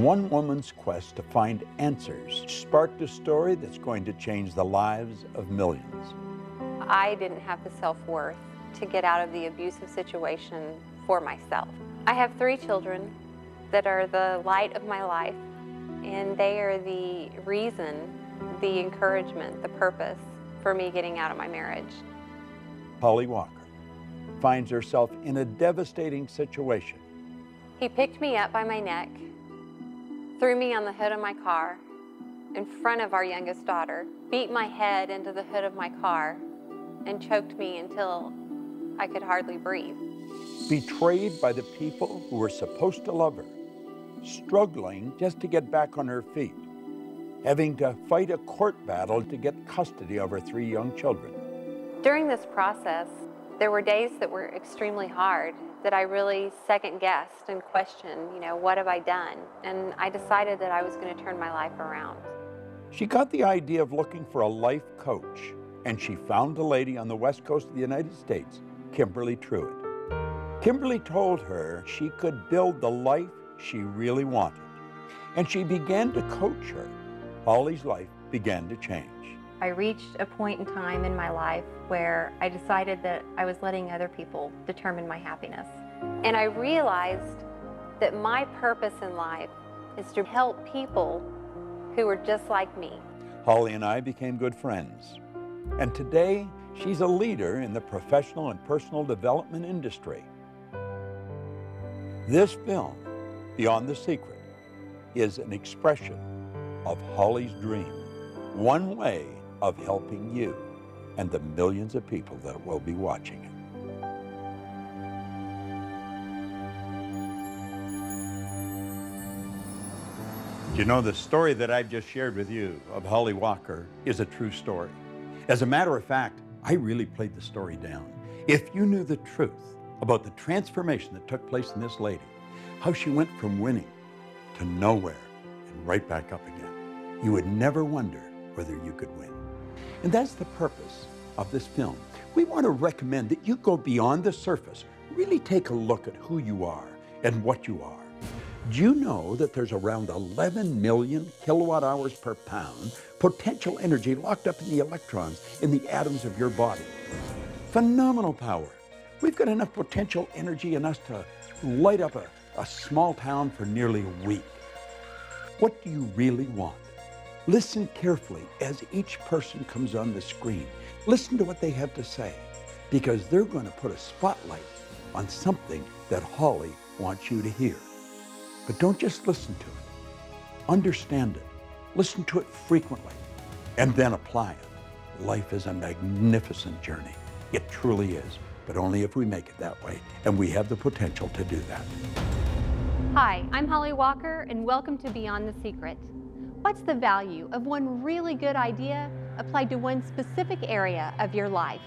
one woman's quest to find answers sparked a story that's going to change the lives of millions. I didn't have the self-worth to get out of the abusive situation for myself. I have 3 children that are the light of my life, and they are the reason, the encouragement, the purpose for me getting out of my marriage. Holly Walker finds herself in a devastating situation. He picked me up by my neck, threw me on the hood of my car in front of our youngest daughter, beat my head into the hood of my car, and choked me until I could hardly breathe. Betrayed by the people who were supposed to love her, struggling just to get back on her feet, having to fight a court battle to get custody of her 3 young children. During this process, there were days that were extremely hard, that I really second-guessed and questioned, what have I done? And I decided that I was going to turn my life around. She got the idea of looking for a life coach, and she found a lady on the west coast of the United States, Kimberly Truitt. Kimberly told her she could build the life she really wanted, and she began to coach her. Holly's life began to change. I reached a point in time in my life where I decided that I was letting other people determine my happiness. And I realized that my purpose in life is to help people who are just like me. Holly and I became good friends, and today she's a leader in the professional and personal development industry. This film, Beyond the Secret, is an expression of Holly's dream, one way of helping you and the millions of people that will be watching it. You know, the story that I've just shared with you of Holly Walker is a true story. As a matter of fact, I really played the story down. If you knew the truth about the transformation that took place in this lady, how she went from winning to nowhere and right back up again, you would never wonder whether you could win. And that's the purpose of this film. We want to recommend that you go beyond the surface, really take a look at who you are and what you are. Do you know that there's around 11 million kilowatt hours per pound potential energy locked up in the electrons in the atoms of your body? Phenomenal power. We've got enough potential energy in us to light up a small town for nearly a week. What do you really want? Listen carefully as each person comes on the screen. Listen to what they have to say, because they're going to put a spotlight on something that Holly wants you to hear. But don't just listen to it. Understand it. Listen to it frequently, and then apply it. Life is a magnificent journey. It truly is, but only if we make it that way, and we have the potential to do that. Hi, I'm Holly Walker, and welcome to Beyond the Secret. What's the value of one really good idea applied to one specific area of your life?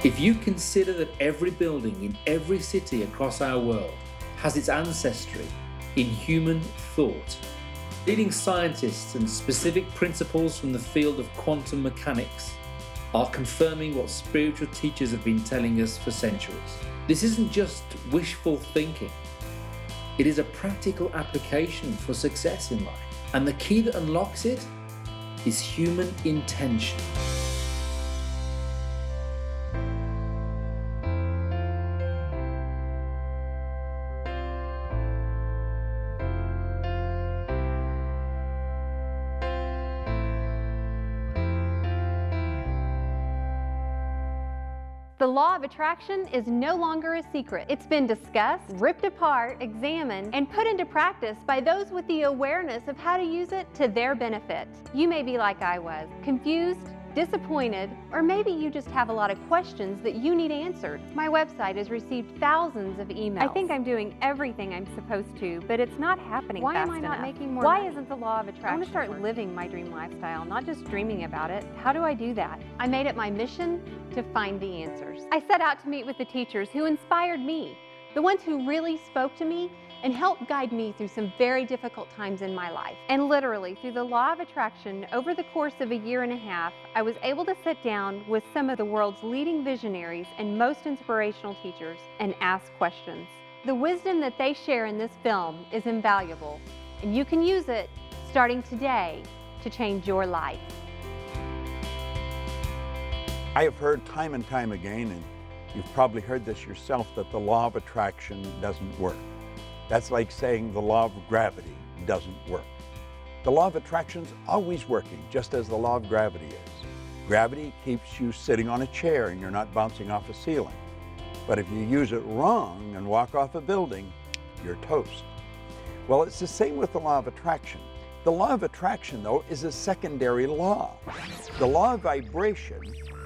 If you consider that every building in every city across our world has its ancestry in human thought, leading scientists and specific principles from the field of quantum mechanics are confirming what spiritual teachers have been telling us for centuries. This isn't just wishful thinking. It is a practical application for success in life. And the key that unlocks it is human intention. The law of attraction is no longer a secret. It's been discussed, ripped apart, examined, and put into practice by those with the awareness of how to use it to their benefit. You may be like I was, confused, disappointed, or maybe you just have a lot of questions that you need answered. My website has received thousands of emails. I think I'm doing everything I'm supposed to, but it's not happening fast enough. Why am I not making more money? Why isn't the law of attraction? I want to start living my dream lifestyle, not just dreaming about it. How do I do that? I made it my mission to find the answers. I set out to meet with the teachers who inspired me, the ones who really spoke to me and helped guide me through some very difficult times in my life. And literally, through the law of attraction, over the course of a year and a half, I was able to sit down with some of the world's leading visionaries and most inspirational teachers and ask questions. The wisdom that they share in this film is invaluable, and you can use it starting today to change your life. I have heard time and time again, and you've probably heard this yourself, that the law of attraction doesn't work. That's like saying the law of gravity doesn't work. The law of attraction is always working, just as the law of gravity is. Gravity keeps you sitting on a chair and you're not bouncing off a ceiling. But if you use it wrong and walk off a building, you're toast. Well, it's the same with the law of attraction. The law of attraction, though, is a secondary law. The law of vibration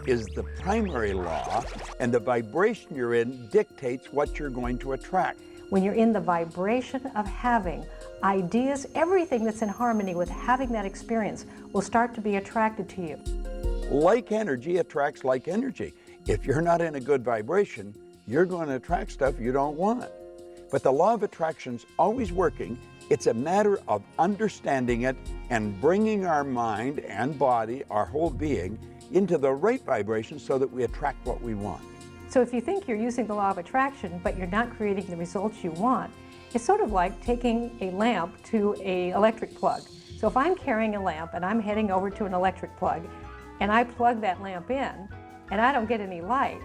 is the primary law, and the vibration you're in dictates what you're going to attract. When you're in the vibration of having ideas, everything that's in harmony with having that experience will start to be attracted to you. Like energy attracts like energy. If you're not in a good vibration, you're going to attract stuff you don't want. But the law of attraction's always working. It's a matter of understanding it and bringing our mind and body, our whole being, into the right vibration so that we attract what we want. So if you think you're using the law of attraction, but you're not creating the results you want, it's sort of like taking a lamp to an electric plug. So if I'm carrying a lamp and I'm heading over to an electric plug, and I plug that lamp in, and I don't get any light,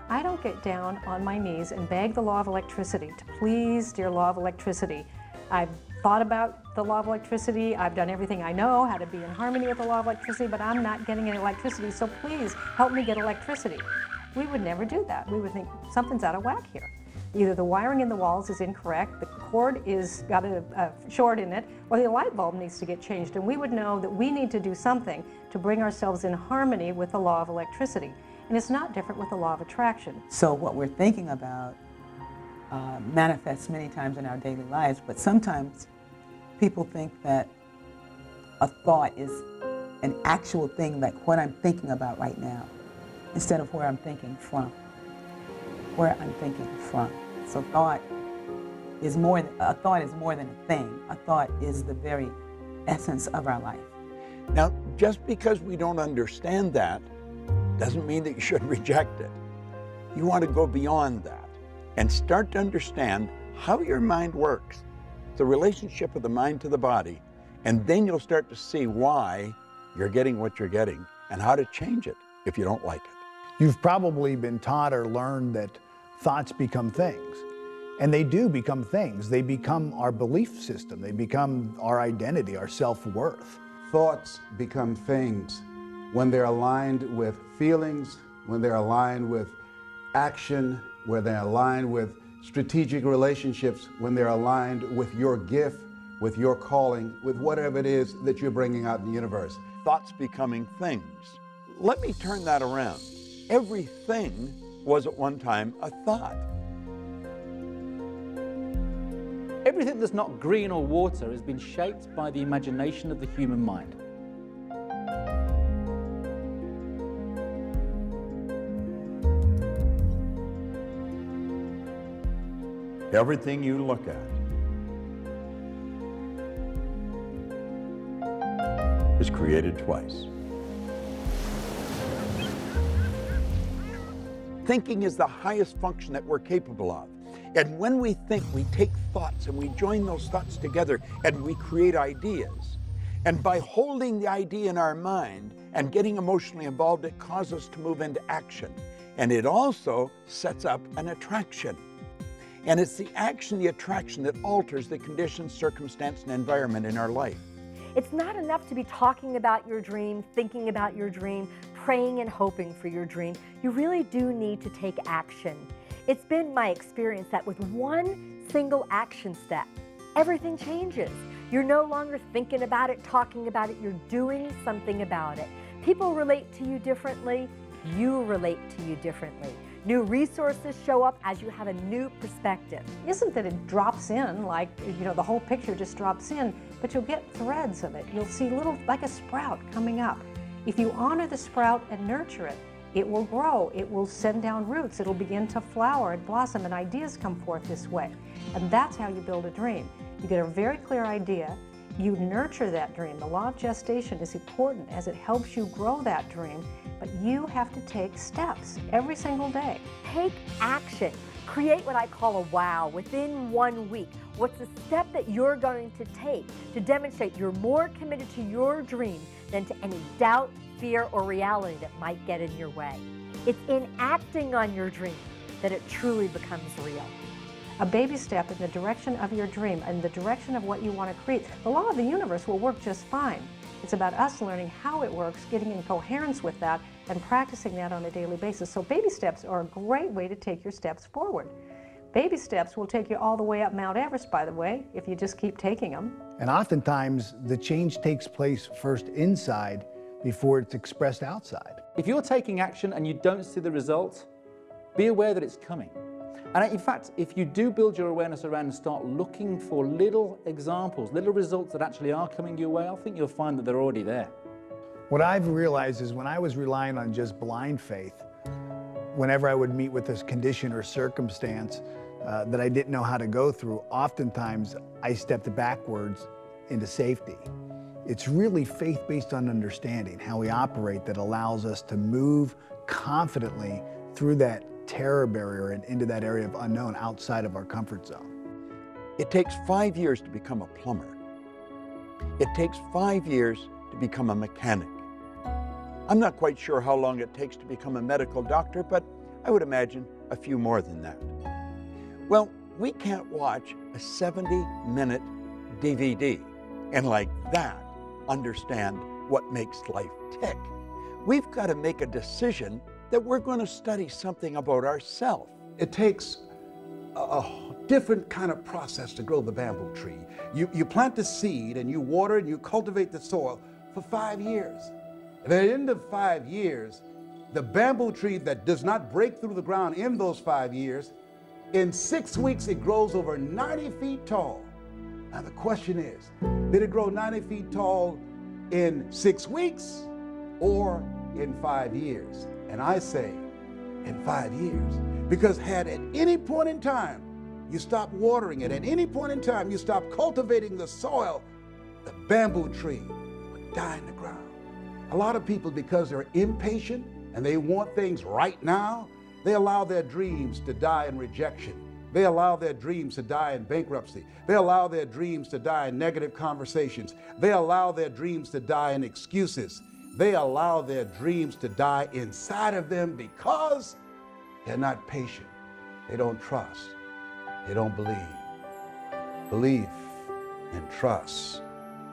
I don't get down on my knees and beg the law of electricity to please, dear law of electricity. I've thought about the law of electricity, I've done everything I know, how to be in harmony with the law of electricity, but I'm not getting any electricity, so please help me get electricity. We would never do that. We would think something's out of whack here. Either the wiring in the walls is incorrect, the cord is got a short in it, or the light bulb needs to get changed. And we would know that we need to do something to bring ourselves in harmony with the law of electricity. And it's not different with the law of attraction. So what we're thinking about manifests many times in our daily lives, but sometimes people think that a thought is an actual thing, like what I'm thinking about right now, instead of where I'm thinking from. Where I'm thinking from. So thought is more than a thing. A thought is the very essence of our life. Now, just because we don't understand that doesn't mean that you should reject it. You want to go beyond that and start to understand how your mind works, the relationship of the mind to the body, and then you'll start to see why you're getting what you're getting and how to change it if you don't like it. You've probably been taught or learned that thoughts become things. And they do become things. They become our belief system. They become our identity, our self-worth. Thoughts become things when they're aligned with feelings, when they're aligned with action, when they're aligned with strategic relationships, when they're aligned with your gift, with your calling, with whatever it is that you're bringing out in the universe. Thoughts becoming things. Let me turn that around. Everything was at one time a thought. Everything that's not green or water has been shaped by the imagination of the human mind. Everything you look at is created twice. Thinking is the highest function that we're capable of. And when we think, we take thoughts and we join those thoughts together and we create ideas. And by holding the idea in our mind and getting emotionally involved, it causes us to move into action. And it also sets up an attraction. And it's the action, the attraction that alters the conditions, circumstance, and environment in our life. It's not enough to be talking about your dream, thinking about your dream, praying and hoping for your dream. You really do need to take action. It's been my experience that with one single action step, everything changes. You're no longer thinking about it, talking about it, you're doing something about it. People relate to you differently. You relate to you differently. New resources show up as you have a new perspective. Isn't that it drops in, like, the whole picture just drops in, but you'll get threads of it. You'll see little, like a sprout coming up. If you honor the sprout and nurture it, it will grow, it will send down roots, it'll begin to flower and blossom, and ideas come forth this way. And that's how you build a dream. You get a very clear idea, you nurture that dream. The law of gestation is important as it helps you grow that dream, but you have to take steps every single day. Take action. Create what I call a wow within 1 week. What's the step that you're going to take to demonstrate you're more committed to your dream than to any doubt, fear, or reality that might get in your way? It's in acting on your dream that it truly becomes real. A baby step in the direction of your dream, in the direction of what you want to create. The law of the universe will work just fine. It's about us learning how it works, getting in coherence with that, and practicing that on a daily basis. So baby steps are a great way to take your steps forward. Baby steps will take you all the way up Mount Everest, by the way, if you just keep taking them. And oftentimes, the change takes place first inside before it's expressed outside. If you're taking action and you don't see the result, be aware that it's coming. And in fact, if you do build your awareness around and start looking for little examples, little results that actually are coming your way, I think you'll find that they're already there. What I've realized is when I was relying on just blind faith, whenever I would meet with this condition or circumstance that I didn't know how to go through, oftentimes I stepped backwards into safety. It's really faith based on understanding how we operate that allows us to move confidently through that terror barrier and into that area of unknown outside of our comfort zone. It takes 5 years to become a plumber. It takes 5 years to become a mechanic. I'm not quite sure how long it takes to become a medical doctor, but I would imagine a few more than that. Well, we can't watch a 70-minute DVD and like that understand what makes life tick. We've got to make a decision that we're going to study something about ourselves. It takes a different kind of process to grow the bamboo tree. You plant the seed and you water and you cultivate the soil for 5 years. And at the end of 5 years, the bamboo tree that does not break through the ground in those 5 years, in 6 weeks it grows over 90 feet tall. Now the question is, did it grow 90 feet tall in 6 weeks or in 5 years? And I say in 5 years, because had at any point in time you stop watering it, at any point in time you stop cultivating the soil, the bamboo tree would die in the ground. A lot of people, because they're impatient and they want things right now, they allow their dreams to die in rejection. They allow their dreams to die in bankruptcy. They allow their dreams to die in negative conversations. They allow their dreams to die in excuses. They allow their dreams to die inside of them because they're not patient. They don't trust. They don't believe. Belief and trust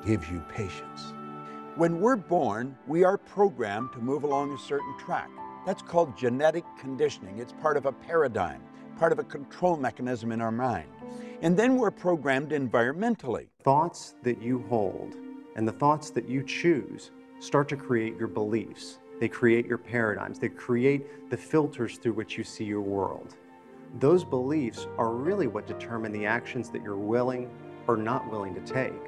gives you patience. When we're born, we are programmed to move along a certain track. That's called genetic conditioning. It's part of a paradigm, part of a control mechanism in our mind. And then we're programmed environmentally. Thoughts that you hold and the thoughts that you choose start to create your beliefs. They create your paradigms. They create the filters through which you see your world. Those beliefs are really what determine the actions that you're willing or not willing to take.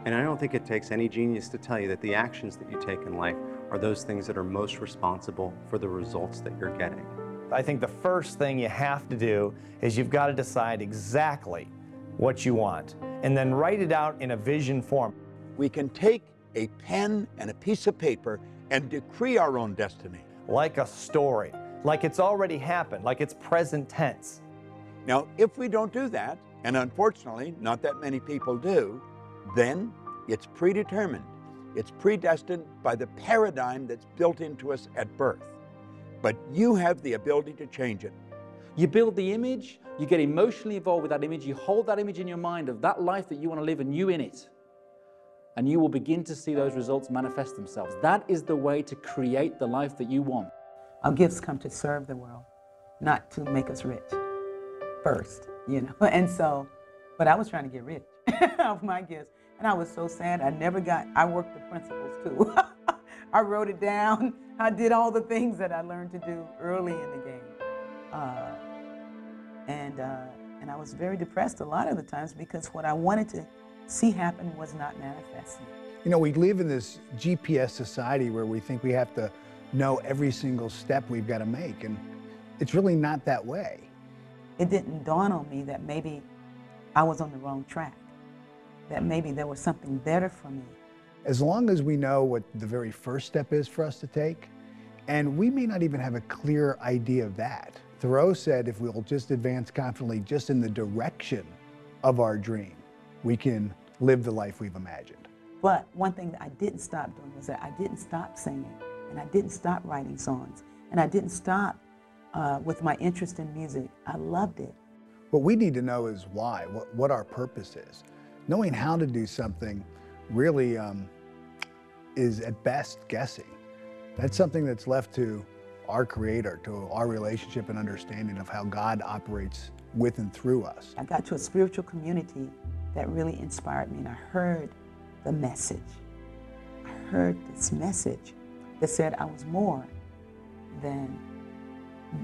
And I don't think it takes any genius to tell you that the actions that you take in life are those things that are most responsible for the results that you're getting. I think the first thing you have to do is you've got to decide exactly what you want and then write it out in a vision form. We can take a pen and a piece of paper and decree our own destiny. Like a story, like it's already happened, like it's present tense. Now, if we don't do that, and unfortunately not that many people do, then it's predetermined. It's predestined by the paradigm that's built into us at birth. But you have the ability to change it. You build the image, you get emotionally involved with that image, you hold that image in your mind of that life that you want to live and you in it. And you will begin to see those results manifest themselves. That is the way to create the life that you want. Our gifts come to serve the world, not to make us rich first, you know. And so, but I was trying to get rich off my gifts. And I was so sad. I worked the principles too. I wrote it down. I did all the things that I learned to do early in the game. And I was very depressed a lot of the times because what I wanted to see happen was not manifesting. You know, we live in this GPS society where we think we have to know every single step we've got to make, and it's really not that way. It didn't dawn on me that maybe I was on the wrong track, that maybe there was something better for me. As long as we know what the very first step is for us to take, and we may not even have a clear idea of that. Thoreau said if we'll just advance confidently just in the direction of our dream, we can live the life we've imagined. But one thing that I didn't stop doing was that I didn't stop singing, and I didn't stop writing songs, and I didn't stop with my interest in music. I loved it. What we need to know is why, what our purpose is. Knowing how to do something really is at best guessing. That's something that's left to our Creator, to our relationship and understanding of how God operates with and through us. I got to a spiritual community that really inspired me, and I heard the message. I heard this message that said I was more than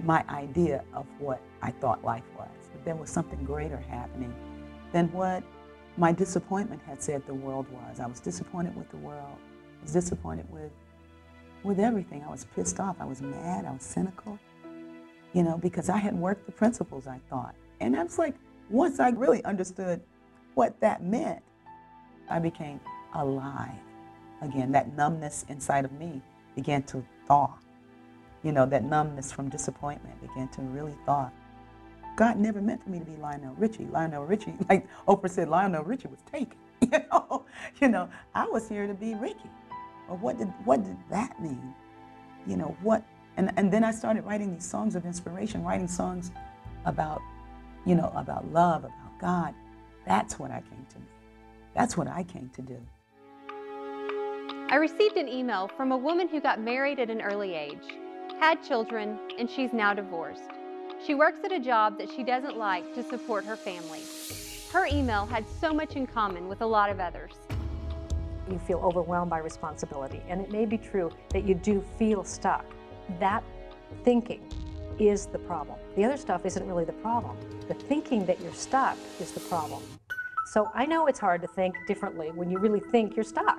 my idea of what I thought life was. That there was something greater happening than what my disappointment had said the world was. I was disappointed with the world. I was disappointed with everything. I was pissed off. I was mad. I was cynical, you know, because I hadn't worked the principles, I thought. And I was like, once I really understood what that meant, I became alive again. That numbness inside of me began to thaw. You know, that numbness from disappointment began to really thaw. God never meant for me to be Lionel Richie. Lionel Richie, like Oprah said, Lionel Richie was taken. You know, I was here to be Ricky. Well, what did that mean? You know, what? And then I started writing these songs of inspiration, writing songs about, you know, about love, about God. That's what I came to be. That's what I came to do. I received an email from a woman who got married at an early age, had children, and she's now divorced. She works at a job that she doesn't like to support her family. Her email had so much in common with a lot of others. You feel overwhelmed by responsibility, and it may be true that you do feel stuck. That thinking is the problem. The other stuff isn't really the problem. The thinking that you're stuck is the problem. So I know it's hard to think differently when you really think you're stuck.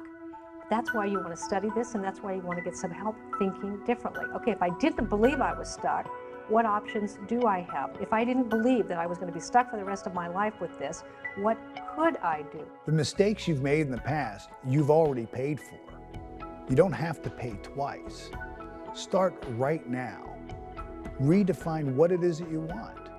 That's why you want to study this, and that's why you want to get some help thinking differently. Okay, if I didn't believe I was stuck, what options do I have? If I didn't believe that I was going to be stuck for the rest of my life with this, what could I do? The mistakes you've made in the past, you've already paid for. You don't have to pay twice. Start right now. Redefine what it is that you want.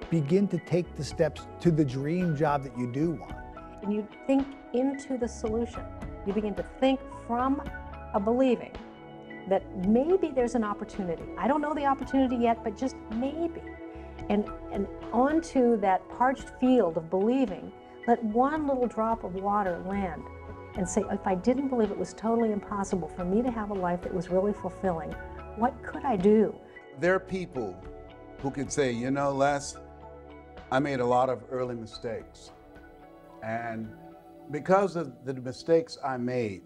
Begin to take the steps to the dream job that you do want. And you think into the solution. You begin to think from a believing that maybe there's an opportunity. I don't know the opportunity yet, but just maybe. And onto that parched field of believing, let one little drop of water land and say, if I didn't believe it was totally impossible for me to have a life that was really fulfilling, what could I do? There are people who can say, you know, Les, I made a lot of early mistakes. And because of the mistakes I made,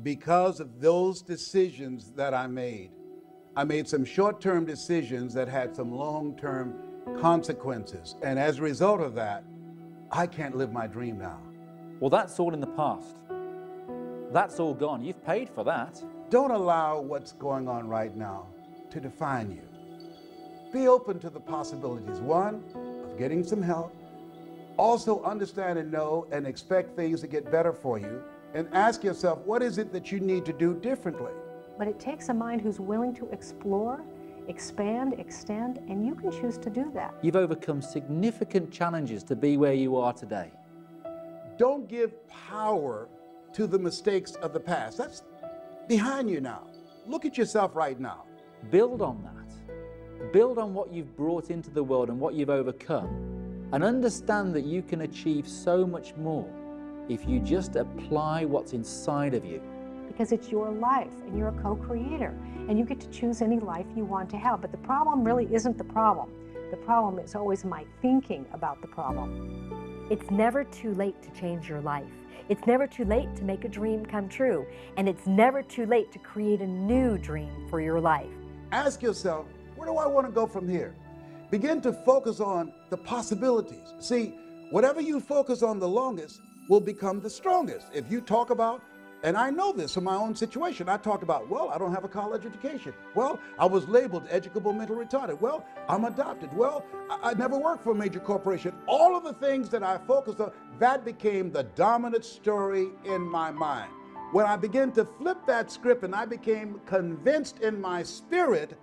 because of those decisions that I made some short-term decisions that had some long-term consequences. And as a result of that, I can't live my dream now. Well, that's all in the past. That's all gone. You've paid for that. Don't allow what's going on right now to define you. Be open to the possibilities. One, of getting some help. Also understand and know and expect things to get better for you. And ask yourself, what is it that you need to do differently? But it takes a mind who's willing to explore, expand, extend, and you can choose to do that. You've overcome significant challenges to be where you are today. Don't give power to the mistakes of the past. That's behind you now. Look at yourself right now. Build on that. Build on what you've brought into the world and what you've overcome, and understand that you can achieve so much more if you just apply what's inside of you. Because it's your life, and you're a co-creator, and you get to choose any life you want to have. But the problem really isn't the problem. The problem is always my thinking about the problem. It's never too late to change your life. It's never too late to make a dream come true. And it's never too late to create a new dream for your life. Ask yourself, where do I want to go from here? Begin to focus on the possibilities. See, whatever you focus on the longest will become the strongest. If you talk about, and I know this from my own situation, I talked about, well, I don't have a college education. Well, I was labeled educable mental retarded. Well, I'm adopted. Well, I never worked for a major corporation. All of the things that I focused on, that became the dominant story in my mind. When I began to flip that script and I became convinced in my spirit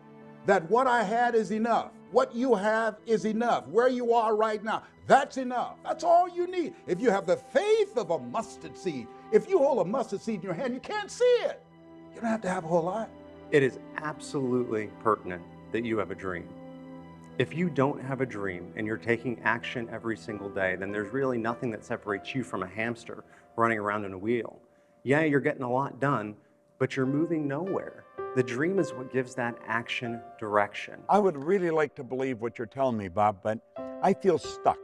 that what I had is enough. What you have is enough. Where you are right now, that's enough. That's all you need. If you have the faith of a mustard seed, if you hold a mustard seed in your hand, you can't see it. You don't have to have a whole lot. It is absolutely pertinent that you have a dream. If you don't have a dream and you're taking action every single day, then there's really nothing that separates you from a hamster running around in a wheel. Yeah, you're getting a lot done, but you're moving nowhere. The dream is what gives that action direction. I would really like to believe what you're telling me, Bob, but I feel stuck.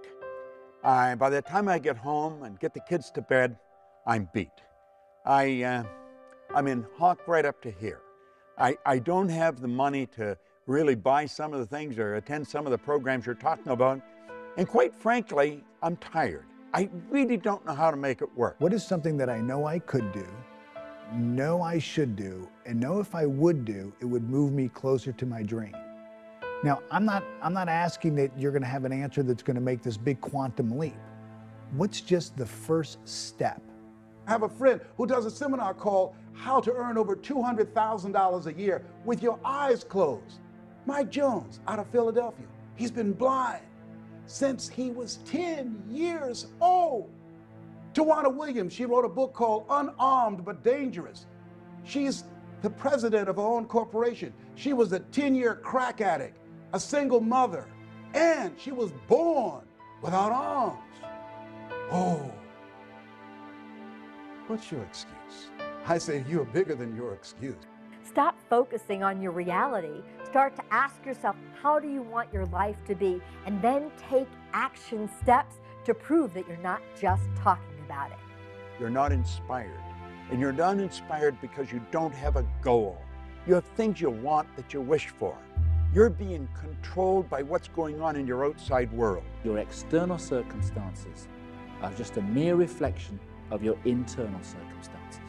By the time I get home and get the kids to bed, I'm beat. I'm in hock right up to here. I don't have the money to really buy some of the things or attend some of the programs you're talking about. And quite frankly, I'm tired. I really don't know how to make it work. What is something that I know I could do, know I should do, and know if I would do, it would move me closer to my dream? Now, I'm not asking that you're going to have an answer that's going to make this big quantum leap. What's just the first step? I have a friend who does a seminar called How to Earn Over $200,000 a Year with Your Eyes Closed. Mike Jones out of Philadelphia. He's been blind since he was 10 years old. Tawana Williams, she wrote a book called Unarmed But Dangerous. She's the president of her own corporation. She was a 10-year crack addict, a single mother, and she was born without arms. Oh, what's your excuse? I say you're bigger than your excuse. Stop focusing on your reality. Start to ask yourself, how do you want your life to be? And then take action steps to prove that you're not just talking about it. You're not inspired. And you're not inspired because you don't have a goal. You have things you want that you wish for. You're being controlled by what's going on in your outside world. Your external circumstances are just a mere reflection of your internal circumstances.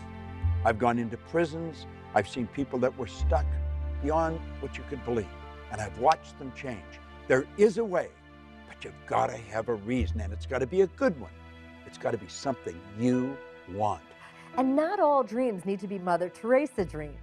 I've gone into prisons. I've seen people that were stuck beyond what you could believe, and I've watched them change. There is a way, but you've got to have a reason, and it's got to be a good one. It's got to be something you want. And not all dreams need to be Mother Teresa dreams.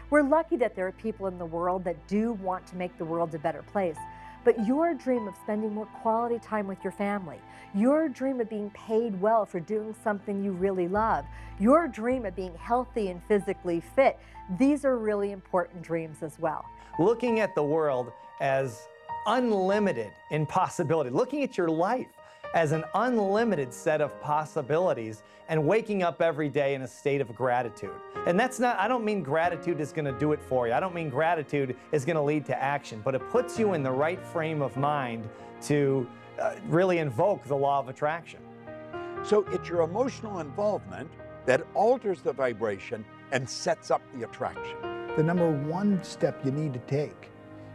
We're lucky that there are people in the world that do want to make the world a better place. But your dream of spending more quality time with your family, your dream of being paid well for doing something you really love, your dream of being healthy and physically fit, these are really important dreams as well. Looking at the world as unlimited in possibility, looking at your life as an unlimited set of possibilities, and waking up every day in a state of gratitude. And that's not, I don't mean gratitude is going to do it for you. I don't mean gratitude is going to lead to action, but it puts you in the right frame of mind to really invoke the law of attraction. So it's your emotional involvement that alters the vibration and sets up the attraction. The number one step you need to take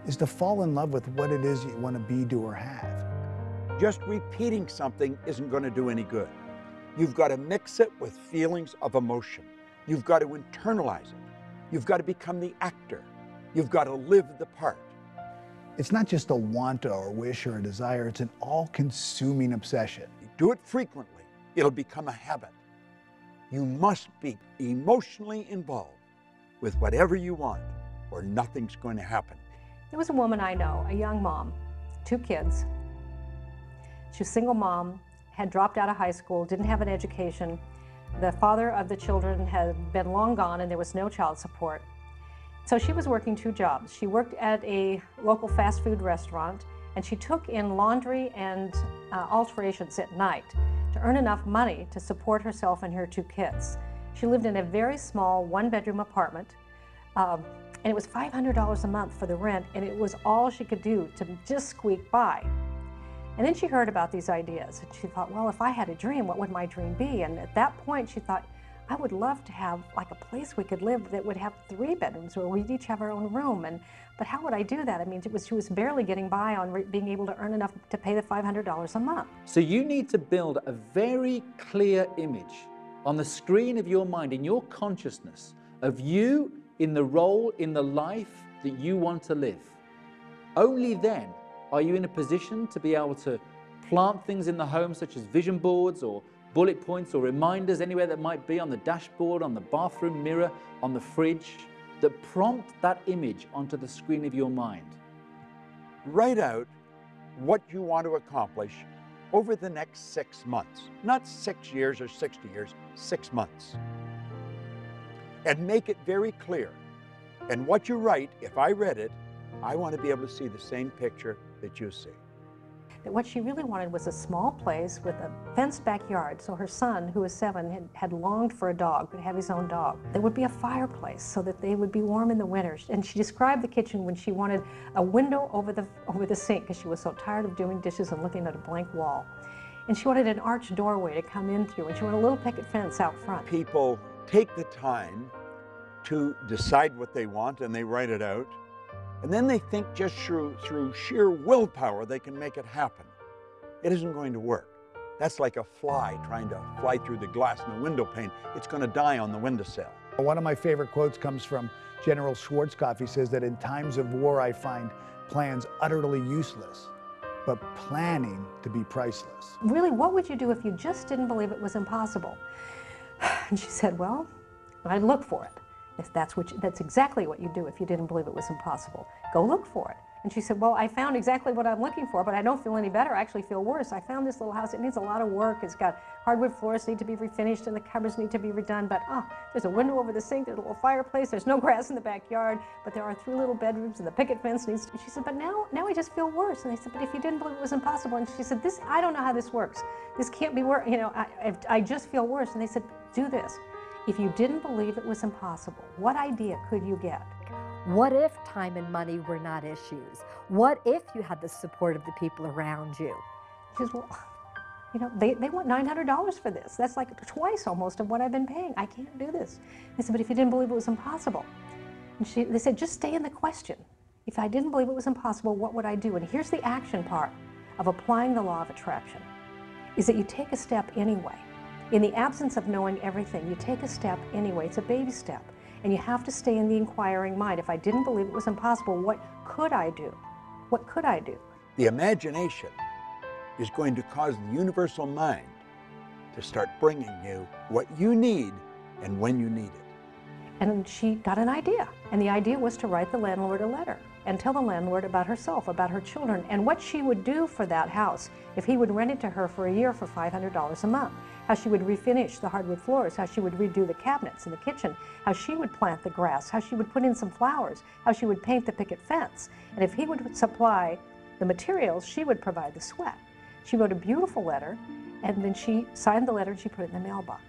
is to fall in love with what it is you want to be, do, or have. Just repeating something isn't going to do any good. You've got to mix it with feelings of emotion. You've got to internalize it. You've got to become the actor. You've got to live the part. It's not just a want or a wish or a desire, it's an all-consuming obsession. You do it frequently, it'll become a habit. You must be emotionally involved with whatever you want, or nothing's going to happen. There was a woman I know, a young mom, 2 kids. She was a single mom, had dropped out of high school, didn't have an education. The father of the children had been long gone and there was no child support. So she was working 2 jobs. She worked at a local fast food restaurant and she took in laundry and alterations at night to earn enough money to support herself and her 2 kids. She lived in a very small 1-bedroom apartment and it was $500 a month for the rent, and it was all she could do to just squeak by. And then she heard about these ideas, and she thought, well, if I had a dream, what would my dream be? And at that point, she thought, I would love to have like a place we could live that would have 3 bedrooms where we'd each have our own room. But how would I do that? I mean, she was barely getting by on being able to earn enough to pay the $500 a month. So you need to build a very clear image on the screen of your mind, in your consciousness, of you in the role, in the life that you want to live. Only then are you in a position to be able to plant things in the home, such as vision boards or bullet points or reminders anywhere that might be on the dashboard, on the bathroom mirror, on the fridge, that prompt that image onto the screen of your mind. Write out what you want to accomplish over the next 6 months. Not 6 years or 60 years, 6 months. And make it very clear. And what you write, if I read it, I want to be able to see the same picture that you see. That what she really wanted was a small place with a fenced backyard, so her son, who was 7, had longed for a dog, could have his own dog. There would be a fireplace so that they would be warm in the winter. And she described the kitchen when she wanted a window over the sink, because she was so tired of doing dishes and looking at a blank wall. And she wanted an arched doorway to come in through, and she wanted a little picket fence out front. People take the time to decide what they want, and they write it out. And then they think just through sheer willpower they can make it happen. It isn't going to work. That's like a fly trying to fly through the glass in the window pane. It's going to die on the windowsill. One of my favorite quotes comes from General Schwarzkopf. He says that in times of war I find plans utterly useless, but planning to be priceless. Really, what would you do if you just didn't believe it was impossible? And she said, well, I'd look for it. If that's exactly what you do if you didn't believe it was impossible. Go look for it. And she said, well, I found exactly what I'm looking for, but I don't feel any better. I actually feel worse. I found this little house. It needs a lot of work. It's got hardwood floors need to be refinished, and the cupboards need to be redone. But there's a window over the sink. There's a little fireplace. There's no grass in the backyard. But there are 3 little bedrooms, and the picket fence needs. And she said, but now I just feel worse. And they said, but if you didn't believe it was impossible. And she said, I don't know how this works. This can't be work. You know, I just feel worse. And they said, do this. If you didn't believe it was impossible, what idea could you get? What if time and money were not issues? What if you had the support of the people around you? She says, well, you know, they want $900 for this. That's like twice almost of what I've been paying. I can't do this. I said, but if you didn't believe it was impossible? And they said, just stay in the question. If I didn't believe it was impossible, what would I do? And here's the action part of applying the law of attraction, is that you take a step anyway. In the absence of knowing everything, you take a step anyway. It's a baby step. And you have to stay in the inquiring mind. If I didn't believe it was impossible, what could I do? What could I do? The imagination is going to cause the universal mind to start bringing you what you need and when you need it. And she got an idea. And the idea was to write the landlord a letter and tell the landlord about herself, about her children, and what she would do for that house if he would rent it to her for a year for $500 a month. How she would refinish the hardwood floors, how she would redo the cabinets in the kitchen, how she would plant the grass, how she would put in some flowers, how she would paint the picket fence. And if he would supply the materials, she would provide the sweat. She wrote a beautiful letter, and then she signed the letter and she put it in the mailbox.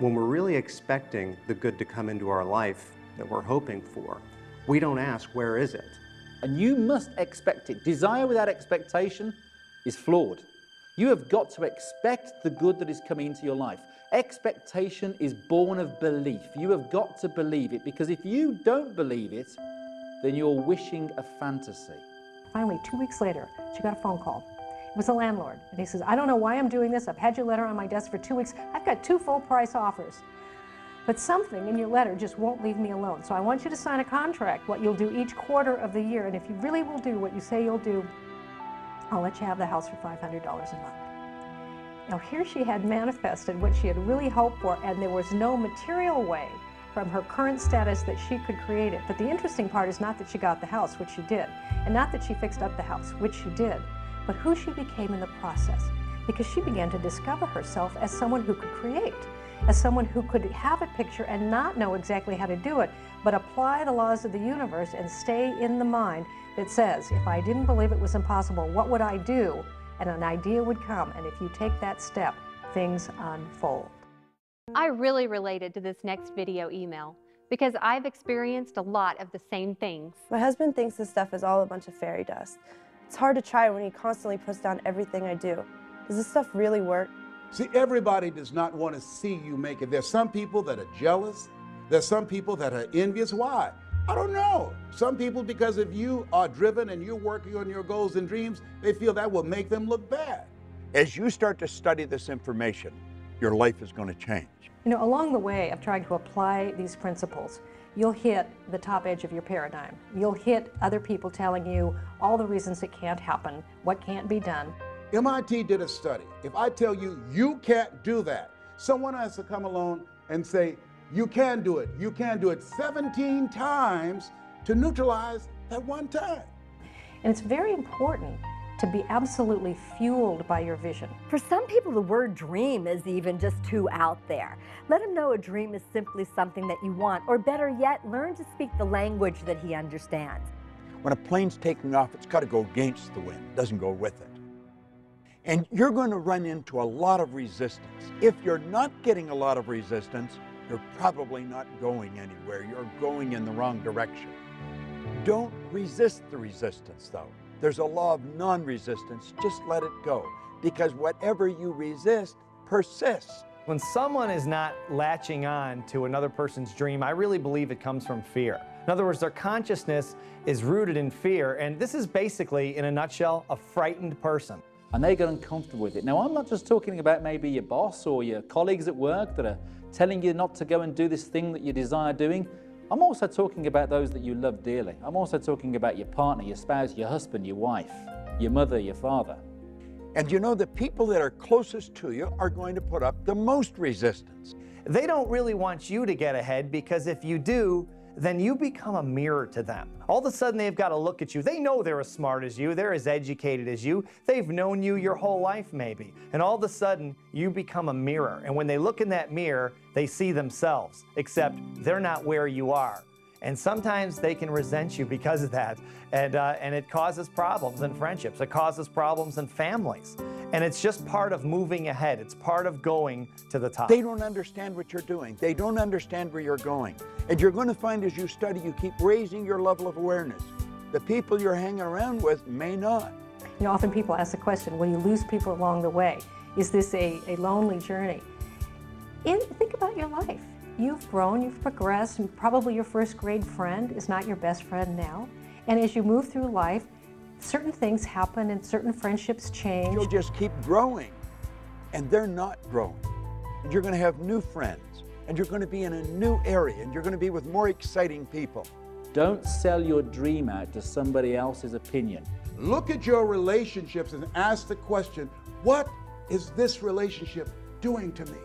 When we're really expecting the good to come into our life that we're hoping for, we don't ask, where is it? And you must expect it. Desire without expectation is flawed. You have got to expect the good that is coming into your life. Expectation is born of belief. You have got to believe it, because if you don't believe it, then you're wishing a fantasy. Finally, 2 weeks later, she got a phone call. It was the landlord, and he says, I don't know why I'm doing this. I've had your letter on my desk for 2 weeks. I've got 2 full-price offers. But something in your letter just won't leave me alone. So I want you to sign a contract, what you'll do each quarter of the year. And if you really will do what you say you'll do, I'll let you have the house for $500 a month. Now here she had manifested what she had really hoped for, and there was no material way from her current status that she could create it. But the interesting part is not that she got the house, which she did, and not that she fixed up the house, which she did, but who she became in the process. Because she began to discover herself as someone who could create, as someone who could have a picture and not know exactly how to do it, but apply the laws of the universe and stay in the mind that says, if I didn't believe it was impossible, what would I do? And an idea would come, and if you take that step, things unfold. I really related to this next video email because I've experienced a lot of the same things. My husband thinks this stuff is all a bunch of fairy dust. It's hard to try when he constantly puts down everything I do. Does this stuff really work? See, everybody does not want to see you make it. There's some people that are jealous. There's some people that are envious. Why? I don't know. Some people, because if you are driven and you're working on your goals and dreams, they feel that will make them look bad. As you start to study this information, your life is going to change. You know, along the way of trying to apply these principles, you'll hit the top edge of your paradigm. You'll hit other people telling you all the reasons it can't happen, what can't be done. MIT did a study. If I tell you, you can't do that, someone has to come along and say, you can do it. You can do it 17 times to neutralize that one time. And it's very important to be absolutely fueled by your vision. For some people, the word dream is even just too out there. Let him know a dream is simply something that you want, or better yet, learn to speak the language that he understands. When a plane's taking off, it's got to go against the wind, it doesn't go with it. And you're going to run into a lot of resistance. If you're not getting a lot of resistance, you're probably not going anywhere. You're going in the wrong direction. Don't resist the resistance, though. There's a law of non-resistance. Just let it go, because whatever you resist persists. When someone is not latching on to another person's dream, I really believe it comes from fear. In other words, their consciousness is rooted in fear, and this is basically, in a nutshell, a frightened person. And they get uncomfortable with it. Now, I'm not just talking about maybe your boss or your colleagues at work that are telling you not to go and do this thing that you desire doing. I'm also talking about those that you love dearly. I'm also talking about your partner, your spouse, your husband, your wife, your mother, your father. And you know, the people that are closest to you are going to put up the most resistance. They don't really want you to get ahead, because if you do, then you become a mirror to them. All of a sudden, they've got to look at you. They know they're as smart as you. They're as educated as you. They've known you your whole life, maybe. And all of a sudden, you become a mirror. And when they look in that mirror, they see themselves, except they're not where you are. And sometimes they can resent you because of that. And it causes problems in friendships. It causes problems in families. And it's just part of moving ahead. It's part of going to the top. They don't understand what you're doing. They don't understand where you're going. And you're going to find as you study, you keep raising your level of awareness. The people you're hanging around with may not. You know, often people ask the question, will you lose people along the way? Is this a lonely journey? Think about your life. You've grown, you've progressed, and probably your first grade friend is not your best friend now. And as you move through life, certain things happen and certain friendships change. You'll just keep growing, and they're not growing. And you're going to have new friends, and you're going to be in a new area, and you're going to be with more exciting people. Don't sell your dream out to somebody else's opinion. Look at your relationships and ask the question, what is this relationship doing to me?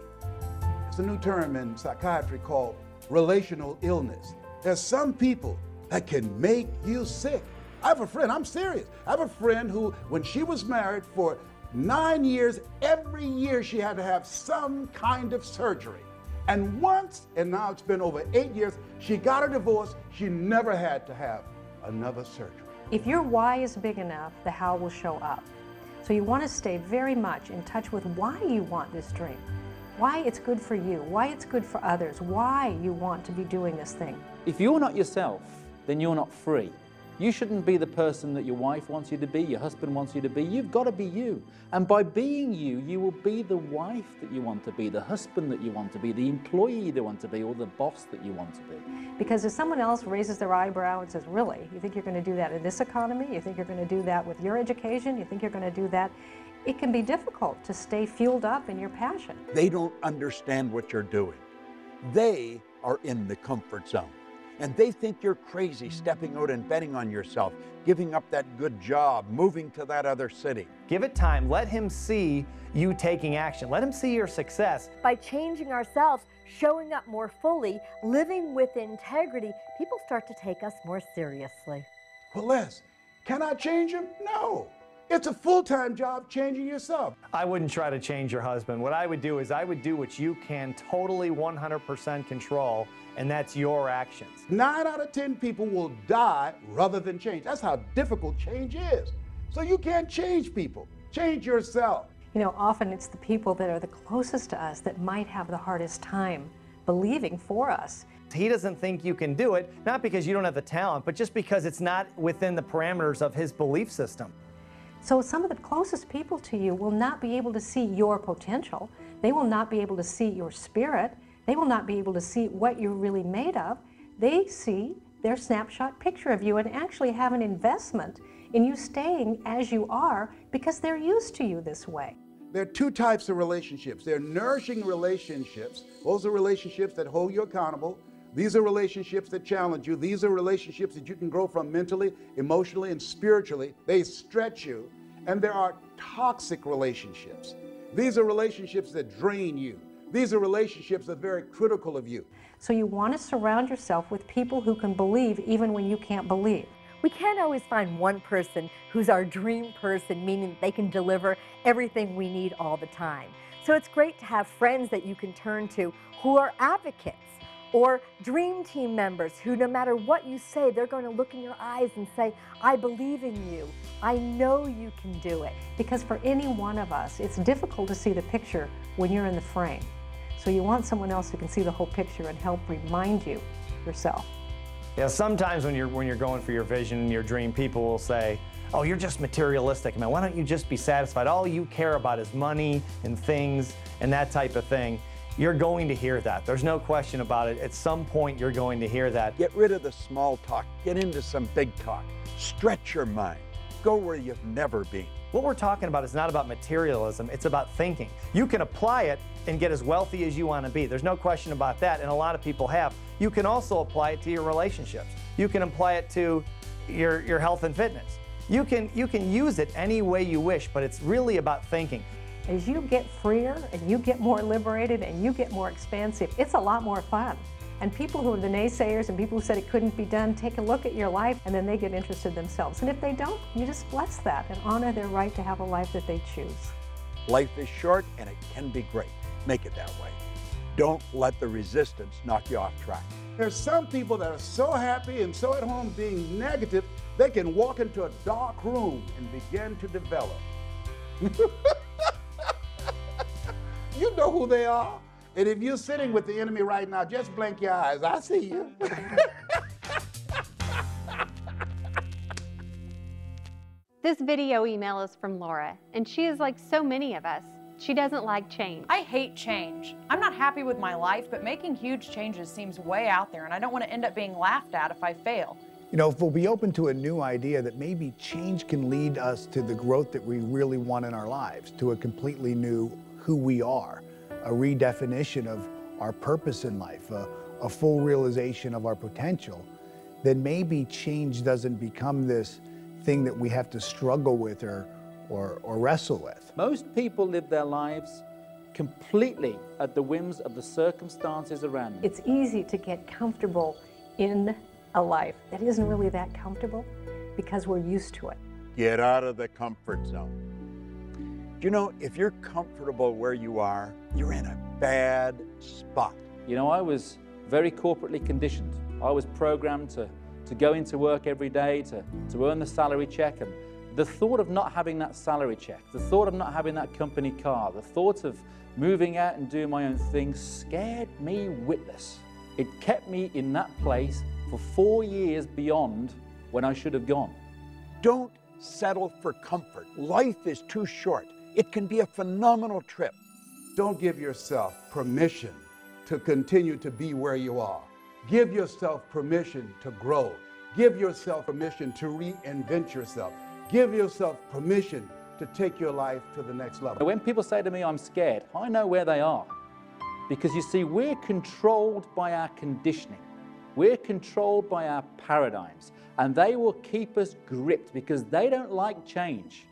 It's a new term in psychiatry called relational illness. There's some people that can make you sick. I have a friend, I'm serious. I have a friend who, when she was married for 9 years, every year she had to have some kind of surgery. And once, and now it's been over 8 years, she got a divorce. She never had to have another surgery. If your why is big enough, the how will show up. So you want to stay very much in touch with why you want this dream, why it's good for you, why it's good for others, why you want to be doing this thing. If you're not yourself, then you're not free. You shouldn't be the person that your wife wants you to be, your husband wants you to be. You've got to be you. And by being you, you will be the wife that you want to be, the husband that you want to be, the employee you want to be, or the boss that you want to be. Because if someone else raises their eyebrow and says, really, you think you're going to do that in this economy? You think you're going to do that with your education? You think you're going to do that? It can be difficult to stay fueled up in your passion. They don't understand what you're doing. They are in the comfort zone. And they think you're crazy stepping out and betting on yourself, giving up that good job, moving to that other city. Give it time. Let him see you taking action. Let him see your success. By changing ourselves, showing up more fully, living with integrity, people start to take us more seriously. Well, Les, can I change him? No. It's a full-time job changing yourself. I wouldn't try to change your husband. What I would do is I would do what you can totally 100% control, and that's your actions. 9 out of 10 people will die rather than change. That's how difficult change is. So you can't change people. Change yourself. You know, often it's the people that are the closest to us that might have the hardest time believing for us. He doesn't think you can do it, not because you don't have the talent, but just because it's not within the parameters of his belief system. So some of the closest people to you will not be able to see your potential. They will not be able to see your spirit. They will not be able to see what you're really made of. They see their snapshot picture of you and actually have an investment in you staying as you are because they're used to you this way. There are two types of relationships. There are nourishing relationships. Those are relationships that hold you accountable. These are relationships that challenge you. These are relationships that you can grow from mentally, emotionally, and spiritually. They stretch you. And there are toxic relationships. These are relationships that drain you. These are relationships that are very critical of you. So you want to surround yourself with people who can believe even when you can't believe. We can't always find one person who's our dream person, meaning they can deliver everything we need all the time. So it's great to have friends that you can turn to who are advocates, or dream team members who, no matter what you say, they're going to look in your eyes and say, I believe in you. I know you can do it. Because for any one of us, it's difficult to see the picture when you're in the frame. So you want someone else who can see the whole picture and help remind you yourself. Yeah, sometimes when you're going for your vision, your dream, people will say, oh, you're just materialistic, man. Why don't you just be satisfied? All you care about is money and things and that type of thing. You're going to hear that. There's no question about it. At some point, you're going to hear that. Get rid of the small talk. Get into some big talk. Stretch your mind. Go where you've never been. What we're talking about is not about materialism. It's about thinking. You can apply it and get as wealthy as you want to be. There's no question about that, and a lot of people have. You can also apply it to your relationships. You can apply it to your health and fitness. You can use it any way you wish, but it's really about thinking. As you get freer and you get more liberated and you get more expansive, it's a lot more fun. And people who are the naysayers and people who said it couldn't be done, take a look at your life and then they get interested themselves. And if they don't, you just bless that and honor their right to have a life that they choose. Life is short and it can be great. Make it that way. Don't let the resistance knock you off track. There's some people that are so happy and so at home being negative, they can walk into a dark room and begin to develop. You know who they are. And if you're sitting with the enemy right now, just blink your eyes. I see you. This video email is from Laura, and she is like so many of us. She doesn't like change. I hate change. I'm not happy with my life, but making huge changes seems way out there, and I don't want to end up being laughed at if I fail. You know, if we'll be open to a new idea that maybe change can lead us to the growth that we really want in our lives, to a completely new who we are, a redefinition of our purpose in life, a full realization of our potential, then maybe change doesn't become this thing that we have to struggle with or wrestle with. Most people live their lives completely at the whims of the circumstances around them. It's easy to get comfortable in a life that isn't really that comfortable because we're used to it. Get out of the comfort zone. You know, if you're comfortable where you are, you're in a bad spot. You know, I was very corporately conditioned. I was programmed to go into work every day, to earn the salary check, and the thought of not having that salary check, the thought of not having that company car, the thought of moving out and doing my own thing scared me witless. It kept me in that place for 4 years beyond when I should have gone. Don't settle for comfort. Life is too short. It can be a phenomenal trip. Don't give yourself permission to continue to be where you are. Give yourself permission to grow. Give yourself permission to reinvent yourself. Give yourself permission to take your life to the next level. When people say to me, I'm scared, I know where they are. Because you see, we're controlled by our conditioning. We're controlled by our paradigms. And they will keep us gripped because they don't like change.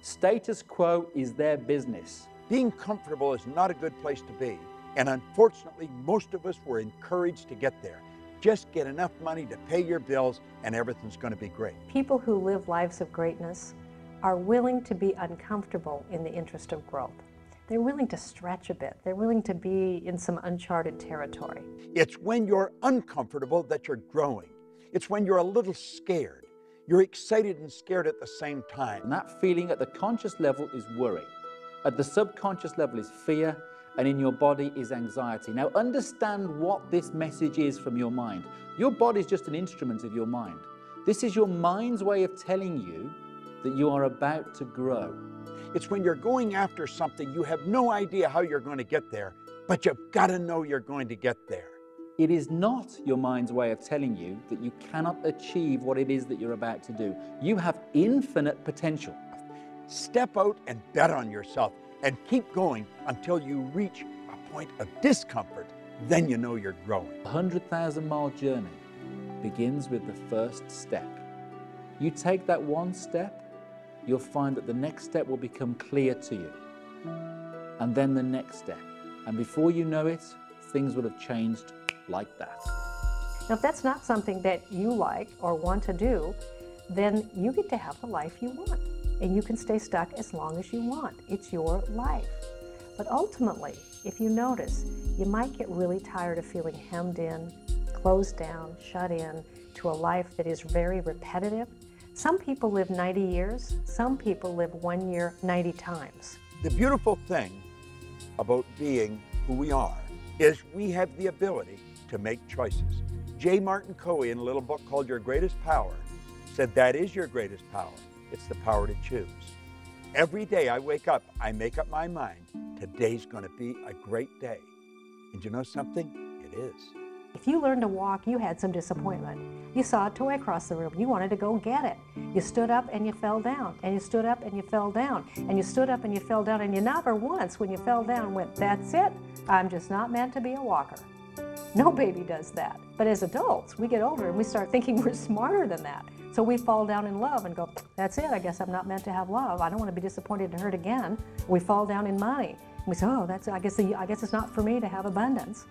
Status quo is their business. Being comfortable is not a good place to be. And unfortunately, most of us were encouraged to get there. Just get enough money to pay your bills and everything's going to be great. People who live lives of greatness are willing to be uncomfortable in the interest of growth. They're willing to stretch a bit. They're willing to be in some uncharted territory. It's when you're uncomfortable that you're growing. It's when you're a little scared. You're excited and scared at the same time. And that feeling at the conscious level is worry. At the subconscious level is fear, and in your body is anxiety. Now understand what this message is from your mind. Your body is just an instrument of your mind. This is your mind's way of telling you that you are about to grow. It's when you're going after something, you have no idea how you're going to get there, but you've got to know you're going to get there. It is not your mind's way of telling you that you cannot achieve what it is that you're about to do. You have infinite potential. Step out and bet on yourself and keep going until you reach a point of discomfort. Then you know you're growing. A 100,000-mile journey begins with the first step. You take that one step, you'll find that the next step will become clear to you. And then the next step. And before you know it, things will have changed like that. Now, if that's not something that you like or want to do, then you get to have the life you want. And you can stay stuck as long as you want. It's your life. But ultimately, if you notice, you might get really tired of feeling hemmed in, closed down, shut in to a life that is very repetitive. Some people live 90 years, some people live 1 year 90 times. The beautiful thing about being who we are is we have the ability to make choices. J. Martin Coe, in a little book called Your Greatest Power, said that is your greatest power. It's the power to choose. Every day I wake up, I make up my mind, today's going to be a great day. And you know something? It is. If you learned to walk, you had some disappointment. You saw a toy across the room, you wanted to go get it. You stood up and you fell down, and you stood up and you fell down, and you stood up and you fell down, and you never once, when you fell down, went, that's it, I'm just not meant to be a walker. No baby does that. But as adults, we get older and we start thinking we're smarter than that. So we fall down in love and go, that's it, I guess I'm not meant to have love. I don't want to be disappointed and hurt again. We fall down in money. We say, oh, I guess it's not for me to have abundance.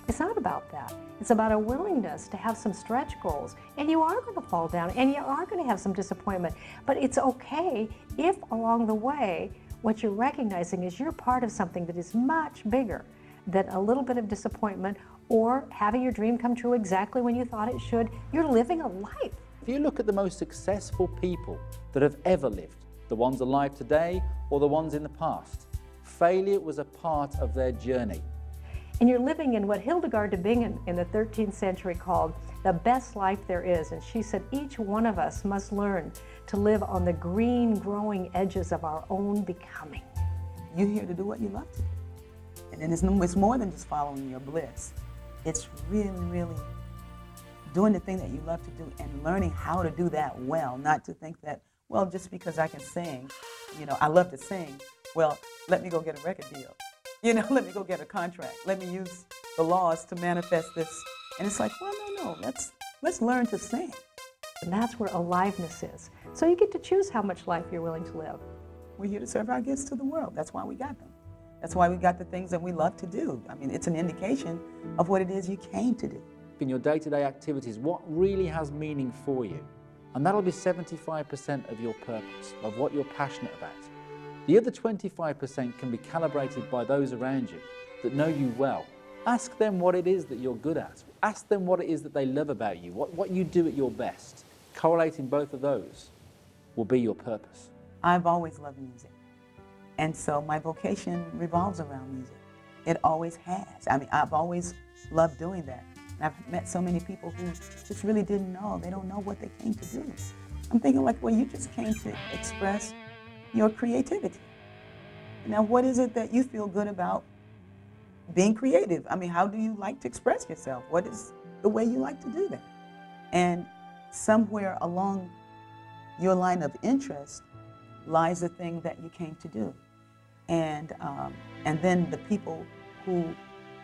It's not about that. It's about a willingness to have some stretch goals. And you are going to fall down and you are going to have some disappointment. But it's okay if along the way, what you're recognizing is you're part of something that is much bigger than a little bit of disappointment or having your dream come true exactly when you thought it should. You're living a life. If you look at the most successful people that have ever lived, the ones alive today or the ones in the past, failure was a part of their journey. And you're living in what Hildegard de Bingen in the 13th century called the best life there is. And she said each one of us must learn to live on the green growing edges of our own becoming. You're here to do what you love to do. And then it's more than just following your bliss. It's really, really doing the thing that you love to do and learning how to do that well, not to think that, well, just because I can sing, I love to sing, well, let me go get a record deal. Let me go get a contract. Let me use the laws to manifest this. And it's like, well, no, let's learn to sing. And that's where aliveness is. So you get to choose how much life you're willing to live. We're here to serve our gifts to the world. That's why we got them. That's why we got the things that we love to do. I mean, it's an indication of what it is you came to do. In your day-to-day activities, what really has meaning for you? And that'll be 75% of your purpose, of what you're passionate about. The other 25% can be calibrated by those around you that know you well. Ask them what it is that you're good at. Ask them what it is that they love about you, what you do at your best. Correlating both of those will be your purpose. I've always loved music. And so my vocation revolves around music. It always has. I mean, I've always loved doing that. I've met so many people who just really didn't know. They don't know what they came to do. I'm thinking like, well, you just came to express your creativity. Now, what is it that you feel good about being creative? I mean, how do you like to express yourself? What is the way you like to do that? And somewhere along your line of interest lies the thing that you came to do. And then the people who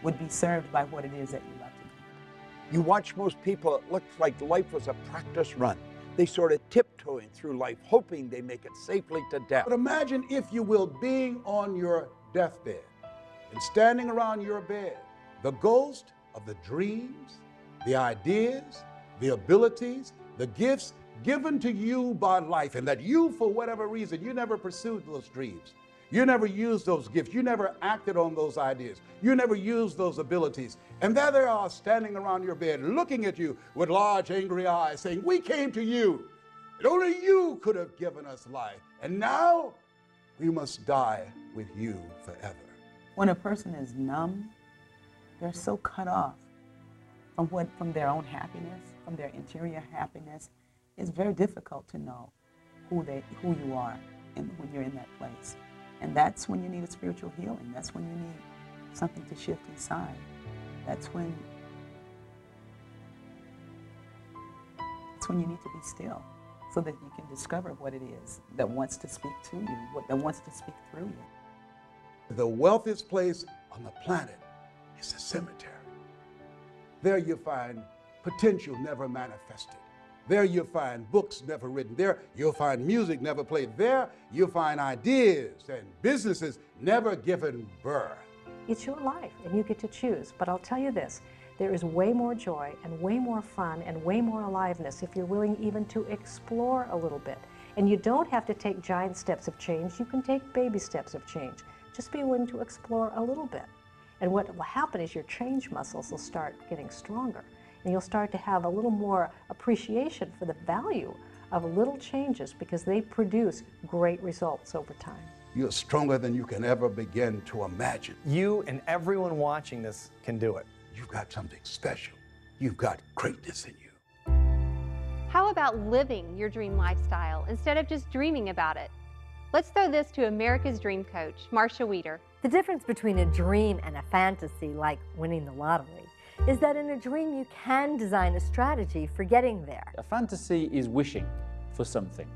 would be served by what it is that you love to do. You watch most people, it looks like life was a practice run. They sort of tiptoeing through life, hoping they make it safely to death. But imagine, if you will, being on your deathbed and standing around your bed, the ghost of the dreams, the ideas, the abilities, the gifts given to you by life, and that you, for whatever reason, you never pursued those dreams. You never used those gifts. You never acted on those ideas. You never used those abilities. And there they are standing around your bed, looking at you with large, angry eyes, saying, we came to you, and only you could have given us life. And now we must die with you forever. When a person is numb, they're so cut off from their own happiness, from their interior happiness. It's very difficult to know who you are when you're in that place. And that's when you need a spiritual healing. That's when you need something to shift inside. That's when you need to be still so that you can discover what it is that wants to speak to you, that wants to speak through you. The wealthiest place on the planet is the cemetery. There you find potential never manifested. There you'll find books never written. There you'll find music never played. There you'll find ideas and businesses never given birth. It's your life, and you get to choose. But I'll tell you this, there is way more joy and way more fun and way more aliveness if you're willing even to explore a little bit. And you don't have to take giant steps of change. You can take baby steps of change. Just be willing to explore a little bit. And what will happen is your change muscles will start getting stronger. And you'll start to have a little more appreciation for the value of little changes because they produce great results over time. You're stronger than you can ever begin to imagine. You and everyone watching this can do it. You've got something special. You've got greatness in you. How about living your dream lifestyle instead of just dreaming about it? Let's throw this to America's dream coach, Marcia Weeder. The difference between a dream and a fantasy, like winning the lottery, is that in a dream you can design a strategy for getting there. A fantasy is wishing for something.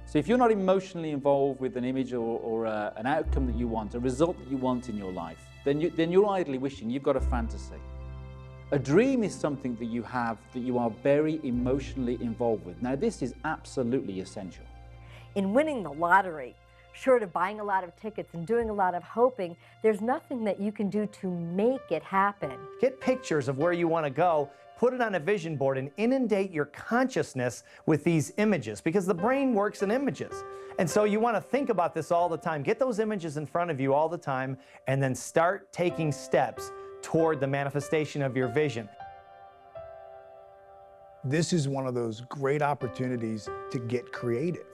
So if you're not emotionally involved with an image or an outcome that you want, a result that you want in your life, then you're idly wishing. You've got a fantasy. A dream is something that you have that you are very emotionally involved with. Now this is absolutely essential. In winning the lottery, short of buying a lot of tickets and doing a lot of hoping, there's nothing that you can do to make it happen. Get pictures of where you want to go, put it on a vision board, and inundate your consciousness with these images, because the brain works in images. And so you want to think about this all the time. Get those images in front of you all the time, and then start taking steps toward the manifestation of your vision. This is one of those great opportunities to get creative.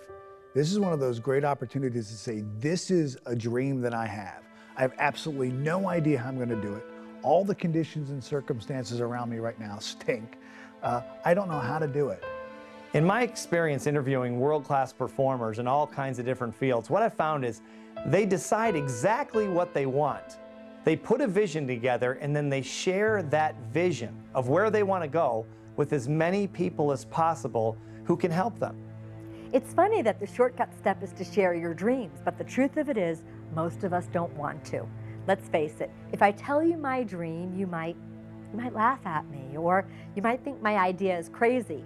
This is one of those great opportunities to say, this is a dream that I have. I have absolutely no idea how I'm going to do it. All the conditions and circumstances around me right now stink. I don't know how to do it. In my experience interviewing world-class performers in all kinds of different fields, what I found is they decide exactly what they want. They put a vision together, and then they share that vision of where they want to go with as many people as possible who can help them. It's funny that the shortcut step is to share your dreams, but the truth of it is, most of us don't want to. Let's face it, if I tell you my dream, you might laugh at me, or you might think my idea is crazy.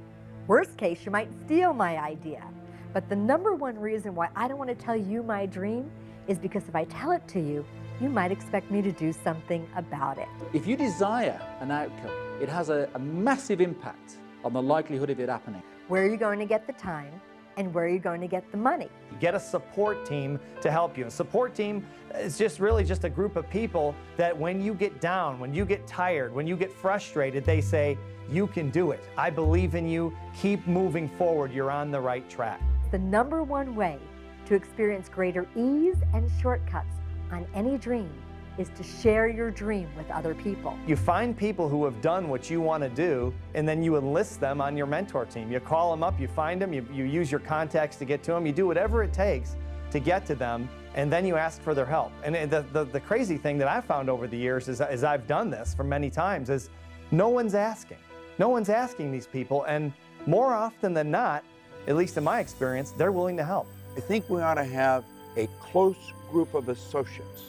Worst case, you might steal my idea. But the number one reason why I don't want to tell you my dream is because if I tell it to you, you might expect me to do something about it. If you desire an outcome, it has a massive impact on the likelihood of it happening. Where are you going to get the time? And where are you going to get the money? Get a support team to help you. A support team is really just a group of people that when you get down, when you get tired, when you get frustrated, they say, you can do it. I believe in you. Keep moving forward. You're on the right track. The number one way to experience greater ease and shortcuts on any dream is to share your dream with other people. You find people who have done what you want to do, and then you enlist them on your mentor team. You call them up, you find them, you use your contacts to get to them, you do whatever it takes to get to them, and then you ask for their help. And the crazy thing that I've found over the years is, as I've done this for many times, is no one's asking. No one's asking these people, and more often than not, at least in my experience, they're willing to help. I think we ought to have a close group of associates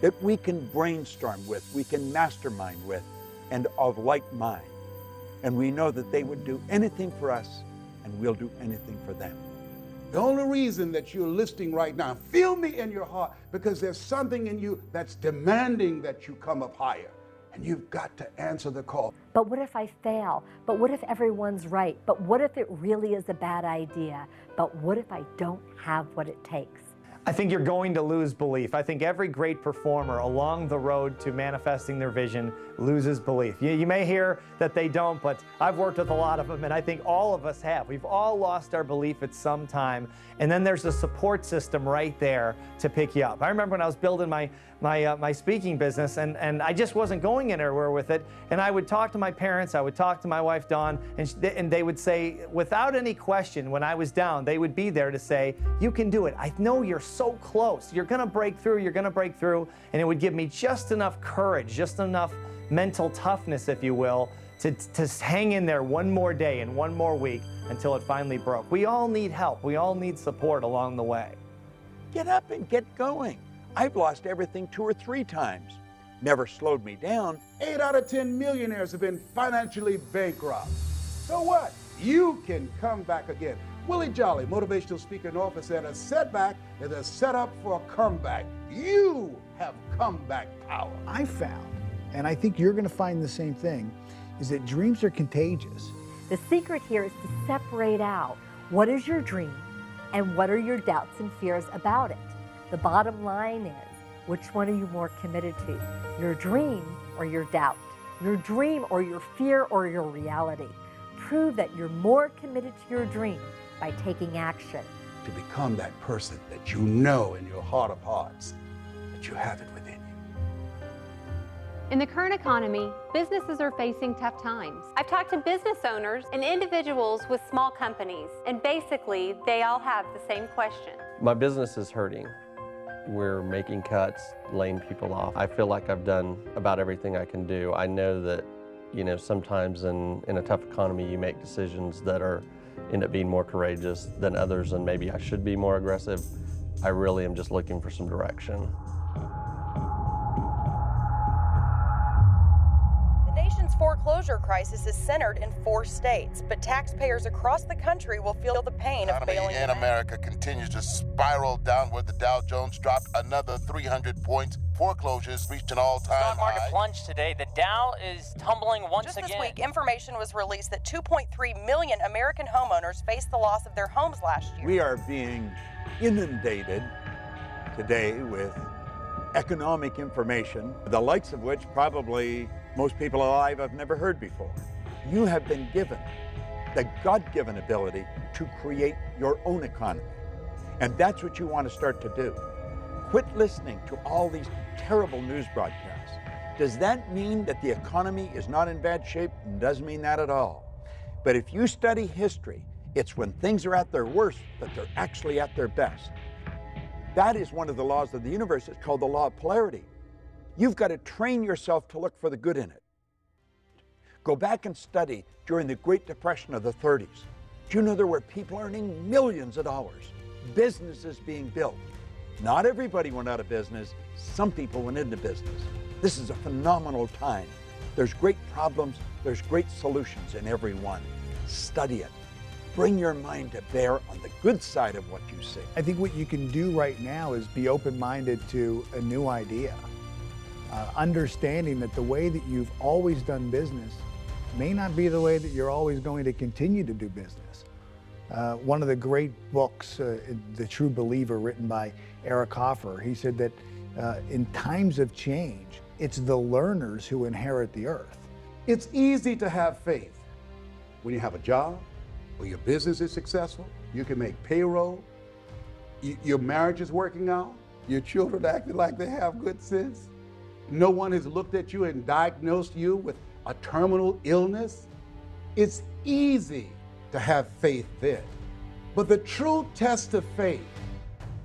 that we can brainstorm with, we can mastermind with, and of like mind. And we know that they would do anything for us, and we'll do anything for them. The only reason that you're listening right now, feel me in your heart, because there's something in you that's demanding that you come up higher. And you've got to answer the call. But what if I fail? But what if everyone's right? But what if it really is a bad idea? But what if I don't have what it takes? I think you're going to lose belief. I think every great performer along the road to manifesting their vision loses belief. You may hear that they don't, but I've worked with a lot of them, and I think all of us have. We've all lost our belief at some time, and then there's a support system right there to pick you up. I remember when I was building my speaking business, and I just wasn't going anywhere with it, and I would talk to my parents, I would talk to my wife, Dawn, and they would say, without any question, when I was down, they would be there to say, you can do it. I know you're so close. You're going to break through. You're going to break through. And it would give me just enough courage, just enough mental toughness, if you will, to hang in there one more day and one more week until it finally broke. We all need help. We all need support along the way. Get up and get going. I've lost everything 2 or 3 times. Never slowed me down. 8 out of 10 millionaires have been financially bankrupt. So what? You can come back again. Willie Jolly, motivational speaker and author, said a setback is a setup for a comeback. You have comeback power. I found, and I think you're going to find the same thing, is that dreams are contagious. The secret here is to separate out what is your dream and what are your doubts and fears about it. The bottom line is, which one are you more committed to? Your dream or your doubt? Your dream or your fear or your reality? Prove that you're more committed to your dream by taking action. To become that person that you know in your heart of hearts that you have it within you. In the current economy, businesses are facing tough times. I've talked to business owners and individuals with small companies, and basically they all have the same question. My business is hurting. We're making cuts, laying people off. I feel like I've done about everything I can do. I know that, sometimes in a tough economy you make decisions that end up being more courageous than others, and maybe I should be more aggressive. I really am just looking for some direction. The nation's foreclosure crisis is centered in 4 states, but taxpayers across the country will feel the pain of bailing in America continues to spiral downward. The Dow Jones dropped another 300 points. Foreclosures reached an all-time high. Stock market plunged today. The Dow is tumbling once again. Just this week, information was released that 2.3 million American homeowners faced the loss of their homes last year. We are being inundated today with economic information, the likes of which probably most people alive have never heard before. You have been given the God-given ability to create your own economy. And that's what you want to start to do. Quit listening to all these terrible news broadcasts. Does that mean that the economy is not in bad shape? Doesn't mean that at all. But if you study history, it's when things are at their worst that they're actually at their best. That is one of the laws of the universe. It's called the law of polarity. You've got to train yourself to look for the good in it. Go back and study during the Great Depression of the 30s. Do you know there were people earning millions of dollars, businesses being built? Not everybody went out of business. Some people went into business. This is a phenomenal time. There's great problems. There's great solutions in every one. Study it. Bring your mind to bear on the good side of what you see. I think what you can do right now is be open-minded to a new idea. Understanding that the way that you've always done business may not be the way that you're always going to continue to do business. One of the great books, The True Believer, written by Eric Hoffer, he said that in times of change, it's the learners who inherit the earth. It's easy to have faith when you have a job, when your business is successful, you can make payroll, your marriage is working out, your children acting like they have good sense. No one has looked at you and diagnosed you with a terminal illness. It's easy to have faith then. But the true test of faith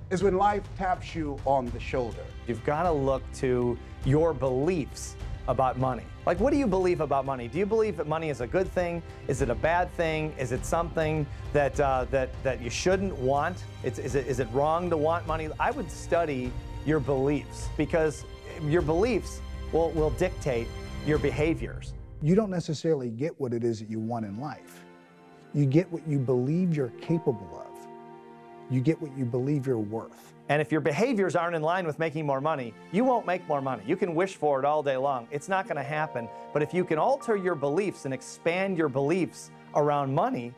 is when life taps you on the shoulder. You've got to look to your beliefs about money. Like, what do you believe about money? Do you believe that money is a good thing? Is it a bad thing? Is it something that that you shouldn't want? Is it wrong to want money? I would study your beliefs, because your beliefs will dictate your behaviors. You don't necessarily get what it is that you want in life. You get what you believe you're capable of. You get what you believe you're worth. And if your behaviors aren't in line with making more money, you won't make more money. You can wish for it all day long. It's not going to happen. But if you can alter your beliefs and expand your beliefs around money,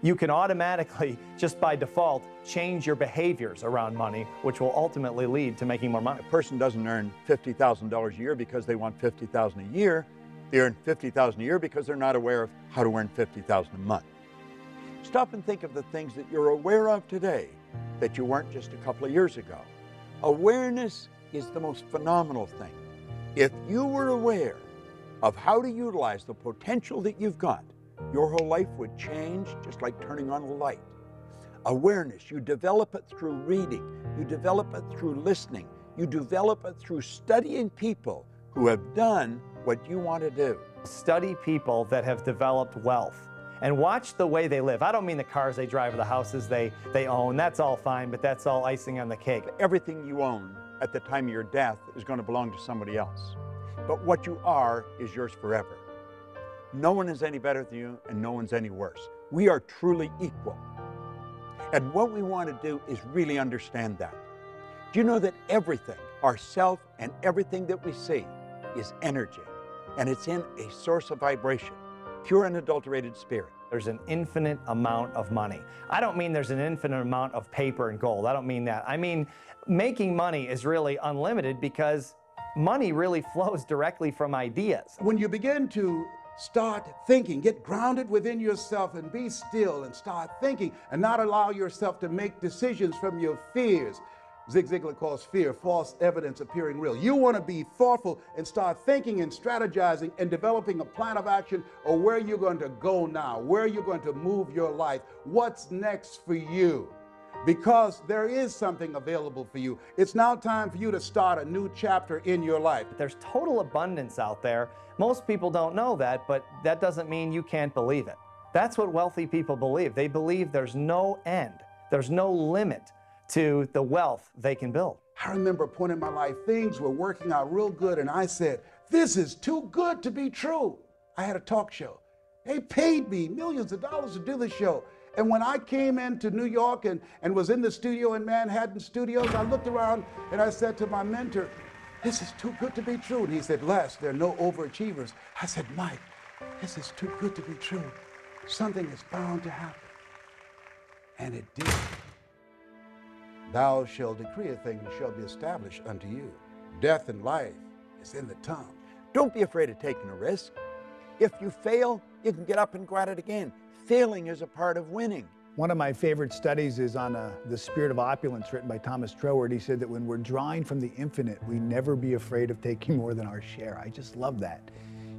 you can automatically, just by default, change your behaviors around money, which will ultimately lead to making more money. A person doesn't earn $50,000 a year because they want $50,000 a year. They earn $50,000 a year because they're not aware of how to earn $50,000 a month. Stop and think of the things that you're aware of today that you weren't just a couple of years ago. Awareness is the most phenomenal thing. If you were aware of how to utilize the potential that you've got, your whole life would change just like turning on a light. Awareness, you develop it through reading, you develop it through listening, you develop it through studying people who have done what you want to do. Study people that have developed wealth and watch the way they live. I don't mean the cars they drive or the houses they own. That's all fine, but that's all icing on the cake. Everything you own at the time of your death is going to belong to somebody else. But what you are is yours forever. No one is any better than you, and no one's any worse. We are truly equal. And what we want to do is really understand that. Do you know that everything, ourself and everything that we see, is energy? And it's in a source of vibration, pure and unadulterated spirit. There's an infinite amount of money. I don't mean there's an infinite amount of paper and gold. I don't mean that. I mean, making money is really unlimited because money really flows directly from ideas. When you begin to start thinking, get grounded within yourself and be still and start thinking and not allow yourself to make decisions from your fears. Zig Ziglar calls fear false evidence appearing real. You want to be thoughtful and start thinking and strategizing and developing a plan of action or where you're going to go now, where you're going to move your life, what's next for you. Because there is something available for you. It's now time for you to start a new chapter in your life. There's total abundance out there. Most people don't know that, but that doesn't mean you can't believe it. That's what wealthy people believe. They believe there's no end, there's no limit to the wealth they can build. I remember a point in my life, things were working out real good, and I said, this is too good to be true. I had a talk show. They paid me millions of dollars to do the show. And when I came into New York and was in the studio in Manhattan Studios, I looked around and I said to my mentor, this is too good to be true. And he said, Les, there are no overachievers. I said, Mike, this is too good to be true. Something is bound to happen. And it did. Thou shalt decree a thing and it shall be established unto you. Death and life is in the tongue. Don't be afraid of taking a risk. If you fail, you can get up and go at it again. Failing is a part of winning. One of my favorite studies is on The Spirit of Opulence, written by Thomas Troward. He said that when we're drawing from the infinite, we never be afraid of taking more than our share. I just love that.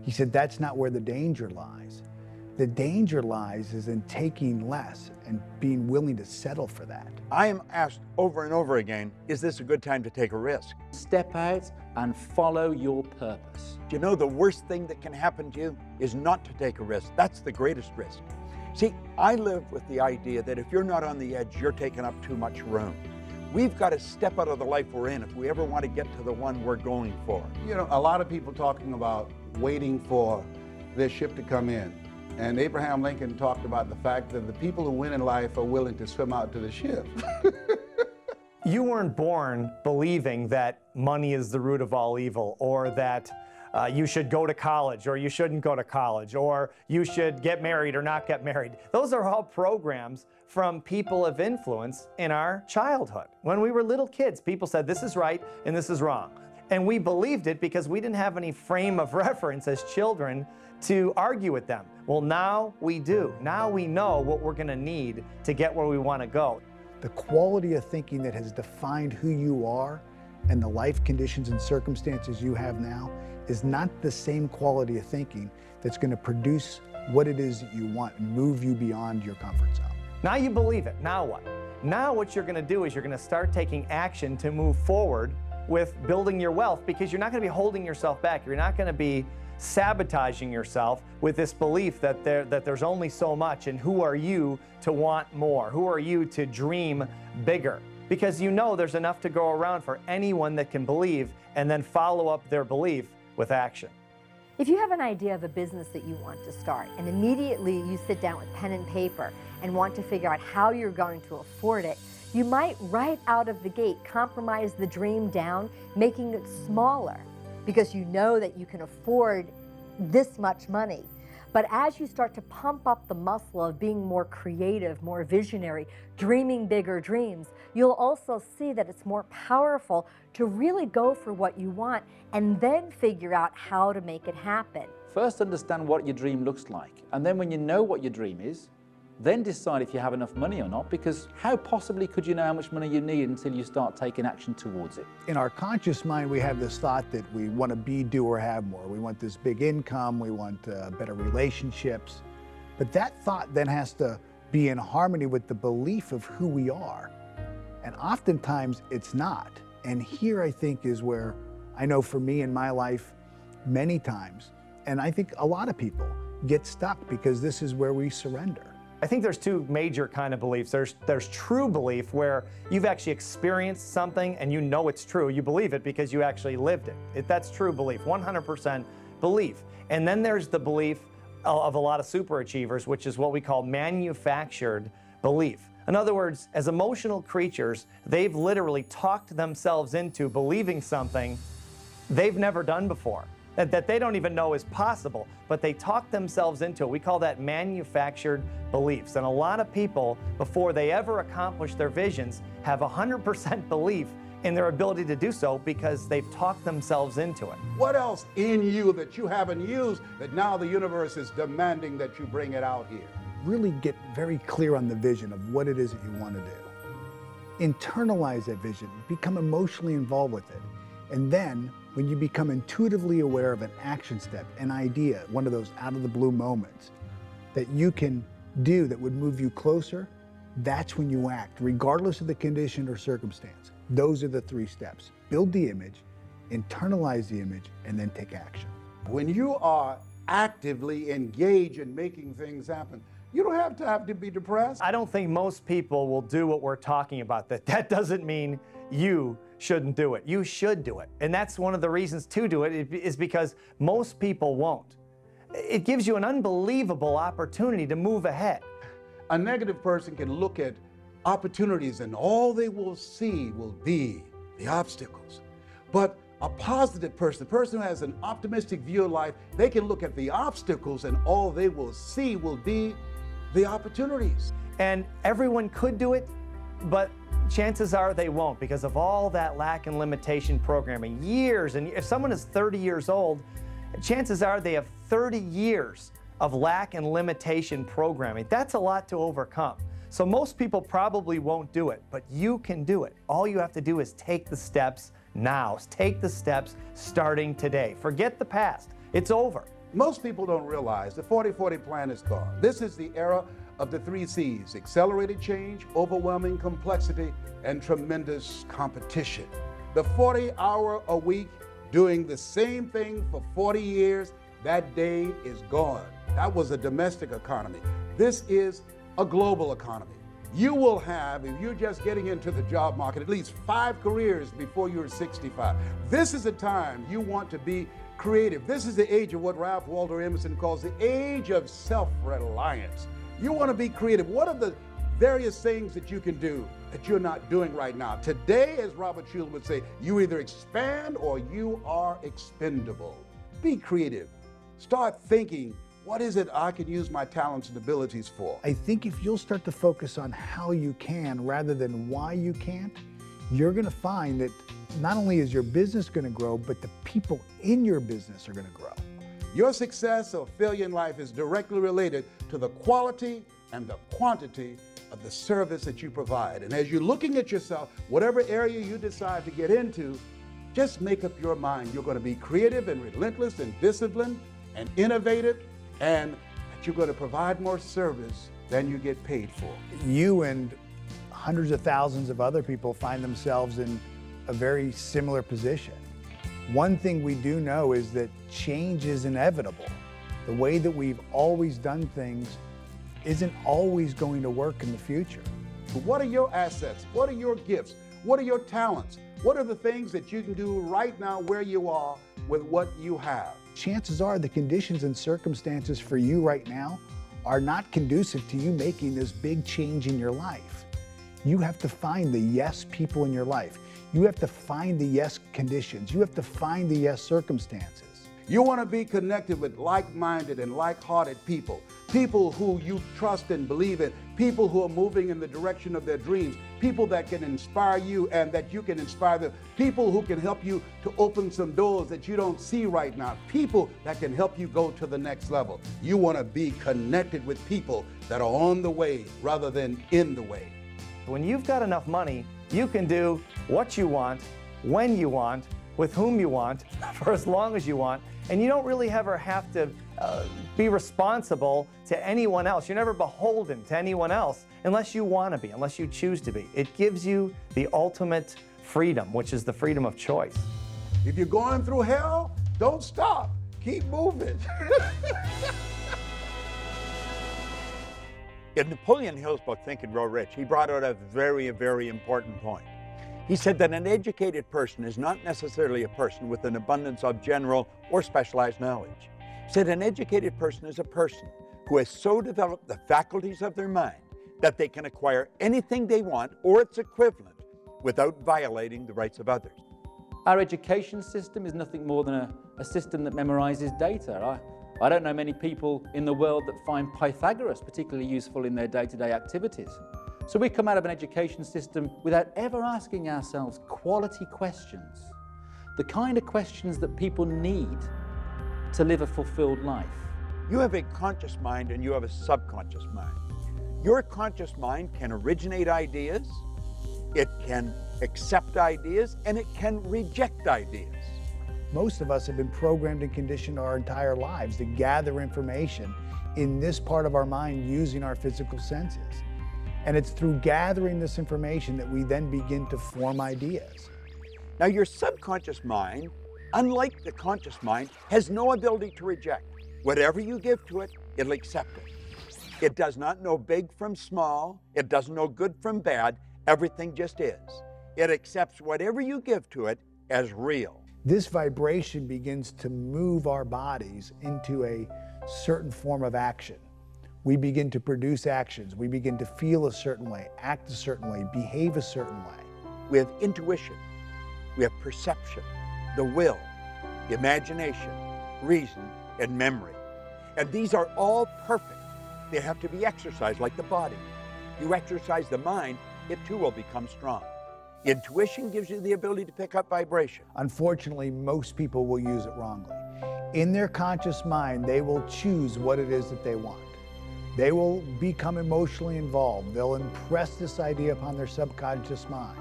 He said that's not where the danger lies. The danger lies is in taking less and being willing to settle for that. I am asked over and over again, is this a good time to take a risk? Step out and follow your purpose. Do you know the worst thing that can happen to you is not to take a risk? That's the greatest risk. See, I live with the idea that if you're not on the edge, you're taking up too much room. We've got to step out of the life we're in if we ever want to get to the one we're going for. You know, a lot of people talking about waiting for their ship to come in. And Abraham Lincoln talked about the fact that the people who win in life are willing to swim out to the ship. You weren't born believing that money is the root of all evil, or that you should go to college or you shouldn't go to college, or you should get married or not get married. Those are all programs from people of influence in our childhood. When we were little kids, people said this is right and this is wrong. And we believed it because we didn't have any frame of reference as children to argue with them. Well, now we do. Now we know what we're going to need to get where we want to go. The quality of thinking that has defined who you are and the life conditions and circumstances you have now is not the same quality of thinking that's going to produce what it is that you want and move you beyond your comfort zone. Now you believe it. Now what? Now what you're going to do is you're going to start taking action to move forward with building your wealth, because you're not going to be holding yourself back. You're not going to be sabotaging yourself with this belief that there's only so much, and who are you to want more? Who are you to dream bigger? Because you know there's enough to go around for anyone that can believe and then follow up their belief with action. If you have an idea of a business that you want to start and immediately you sit down with pen and paper and want to figure out how you're going to afford it, you might right out of the gate compromise the dream down, making it smaller, because you know that you can afford this much money. But as you start to pump up the muscle of being more creative, more visionary, dreaming bigger dreams, you'll also see that it's more powerful to really go for what you want and then figure out how to make it happen. First, understand what your dream looks like. And then when you know what your dream is, then decide if you have enough money or not, because how possibly could you know how much money you need until you start taking action towards it? In our conscious mind, we have this thought that we want to be, do, or have more. We want this big income, we want better relationships. But that thought then has to be in harmony with the belief of who we are. And oftentimes it's not. And here I think is where I know for me in my life, many times, and I think a lot of people get stuck because this is where we surrender. I think there's two major kind of beliefs. There's true belief, where you've actually experienced something and you know it's true. You believe it because you actually lived it. That's true belief, 100% belief. And then there's the belief of a lot of superachievers, which is what we call manufactured belief. In other words, as emotional creatures, they've literally talked themselves into believing something they've never done before, that they don't even know is possible, but they talk themselves into it. We call that manufactured beliefs. And a lot of people, before they ever accomplish their visions, have 100% belief in their ability to do so because they've talked themselves into it. What else in you that you haven't used that now the universe is demanding that you bring it out here? Really get very clear on the vision of what it is that you want to do. Internalize that vision, become emotionally involved with it. And then when you become intuitively aware of an action step, an idea, one of those out of the blue moments that you can do that would move you closer, that's when you act, regardless of the condition or circumstance. Those are the 3 steps. Build the image, internalize the image, and then take action. When you are actively engaged in making things happen, you don't have to be depressed. I don't think most people will do what we're talking about. That doesn't mean you shouldn't do it. You should do it. And that's one of the reasons to do it is because most people won't. It gives you an unbelievable opportunity to move ahead. A negative person can look at opportunities and all they will see will be the obstacles. But a positive person, the person who has an optimistic view of life, they can look at the obstacles and all they will see will be the opportunities. And everyone could do it, but chances are they won't because of all that lack and limitation programming. Years, and if someone is 30 years old, chances are they have 30 years of lack and limitation programming. That's a lot to overcome. So most people probably won't do it, but you can do it. All you have to do is take the steps now. Take the steps starting today. Forget the past. It's over. Most people don't realize the 40-40 plan is gone. This is the era of the 3 C's: accelerated change, overwhelming complexity, and tremendous competition. The 40-hour-a-week doing the same thing for 40 years, that day is gone. That was a domestic economy. This is a global economy. You will have, if you're just getting into the job market, at least 5 careers before you're 65. This is a time you want to be creative. This is the age of what Ralph Waldo Emerson calls the age of self-reliance. You want to be creative. What are the various things that you can do that you're not doing right now? Today, as Robert Schuller would say, you either expand or you are expendable. Be creative. Start thinking, what is it I can use my talents and abilities for? I think if you'll start to focus on how you can rather than why you can't, you're going to find that not only is your business going to grow, but the people in your business are going to grow. Your success or failure in life is directly related to the quality and the quantity of the service that you provide. And as you're looking at yourself, whatever area you decide to get into, just make up your mind. You're going to be creative and relentless and disciplined and innovative, and that you're going to provide more service than you get paid for. You and hundreds of thousands of other people find themselves in a very similar position. One thing we do know is that change is inevitable. The way that we've always done things isn't always going to work in the future. What are your assets? What are your gifts? What are your talents? What are the things that you can do right now where you are with what you have? Chances are the conditions and circumstances for you right now are not conducive to you making this big change in your life. You have to find the yes people in your life. You have to find the yes conditions. You have to find the yes circumstances. You want to be connected with like-minded and like-hearted people, people who you trust and believe in, people who are moving in the direction of their dreams, people that can inspire you and that you can inspire them, people who can help you to open some doors that you don't see right now, people that can help you go to the next level. You want to be connected with people that are on the way rather than in the way. When you've got enough money, you can do what you want, when you want, with whom you want, for as long as you want, and you don't really ever have to be responsible to anyone else. You're never beholden to anyone else unless you want to be, unless you choose to be. It gives you the ultimate freedom, which is the freedom of choice. If you're going through hell, don't stop. Keep moving. In Napoleon Hill's book, Think and Grow Rich, he brought out a very, very important point. He said that an educated person is not necessarily a person with an abundance of general or specialized knowledge. He said an educated person is a person who has so developed the faculties of their mind that they can acquire anything they want or its equivalent without violating the rights of others. Our education system is nothing more than a system that memorizes data. I don't know many people in the world that find Pythagoras particularly useful in their day-to-day activities. So we come out of an education system without ever asking ourselves quality questions, the kind of questions that people need to live a fulfilled life. You have a conscious mind and you have a subconscious mind. Your conscious mind can originate ideas, it can accept ideas, and it can reject ideas. Most of us have been programmed and conditioned our entire lives to gather information in this part of our mind using our physical senses. And it's through gathering this information that we then begin to form ideas. Now, your subconscious mind, unlike the conscious mind, has no ability to reject. Whatever you give to it, it'll accept it. It does not know big from small. It doesn't know good from bad. Everything just is. It accepts whatever you give to it as real. This vibration begins to move our bodies into a certain form of action. We begin to produce actions. We begin to feel a certain way, act a certain way, behave a certain way. We have intuition, we have perception, the will, the imagination, reason, and memory. And these are all perfect. They have to be exercised like the body. You exercise the mind, it too will become strong. Intuition gives you the ability to pick up vibration. Unfortunately, most people will use it wrongly. In their conscious mind, they will choose what it is that they want. They will become emotionally involved. They'll impress this idea upon their subconscious mind.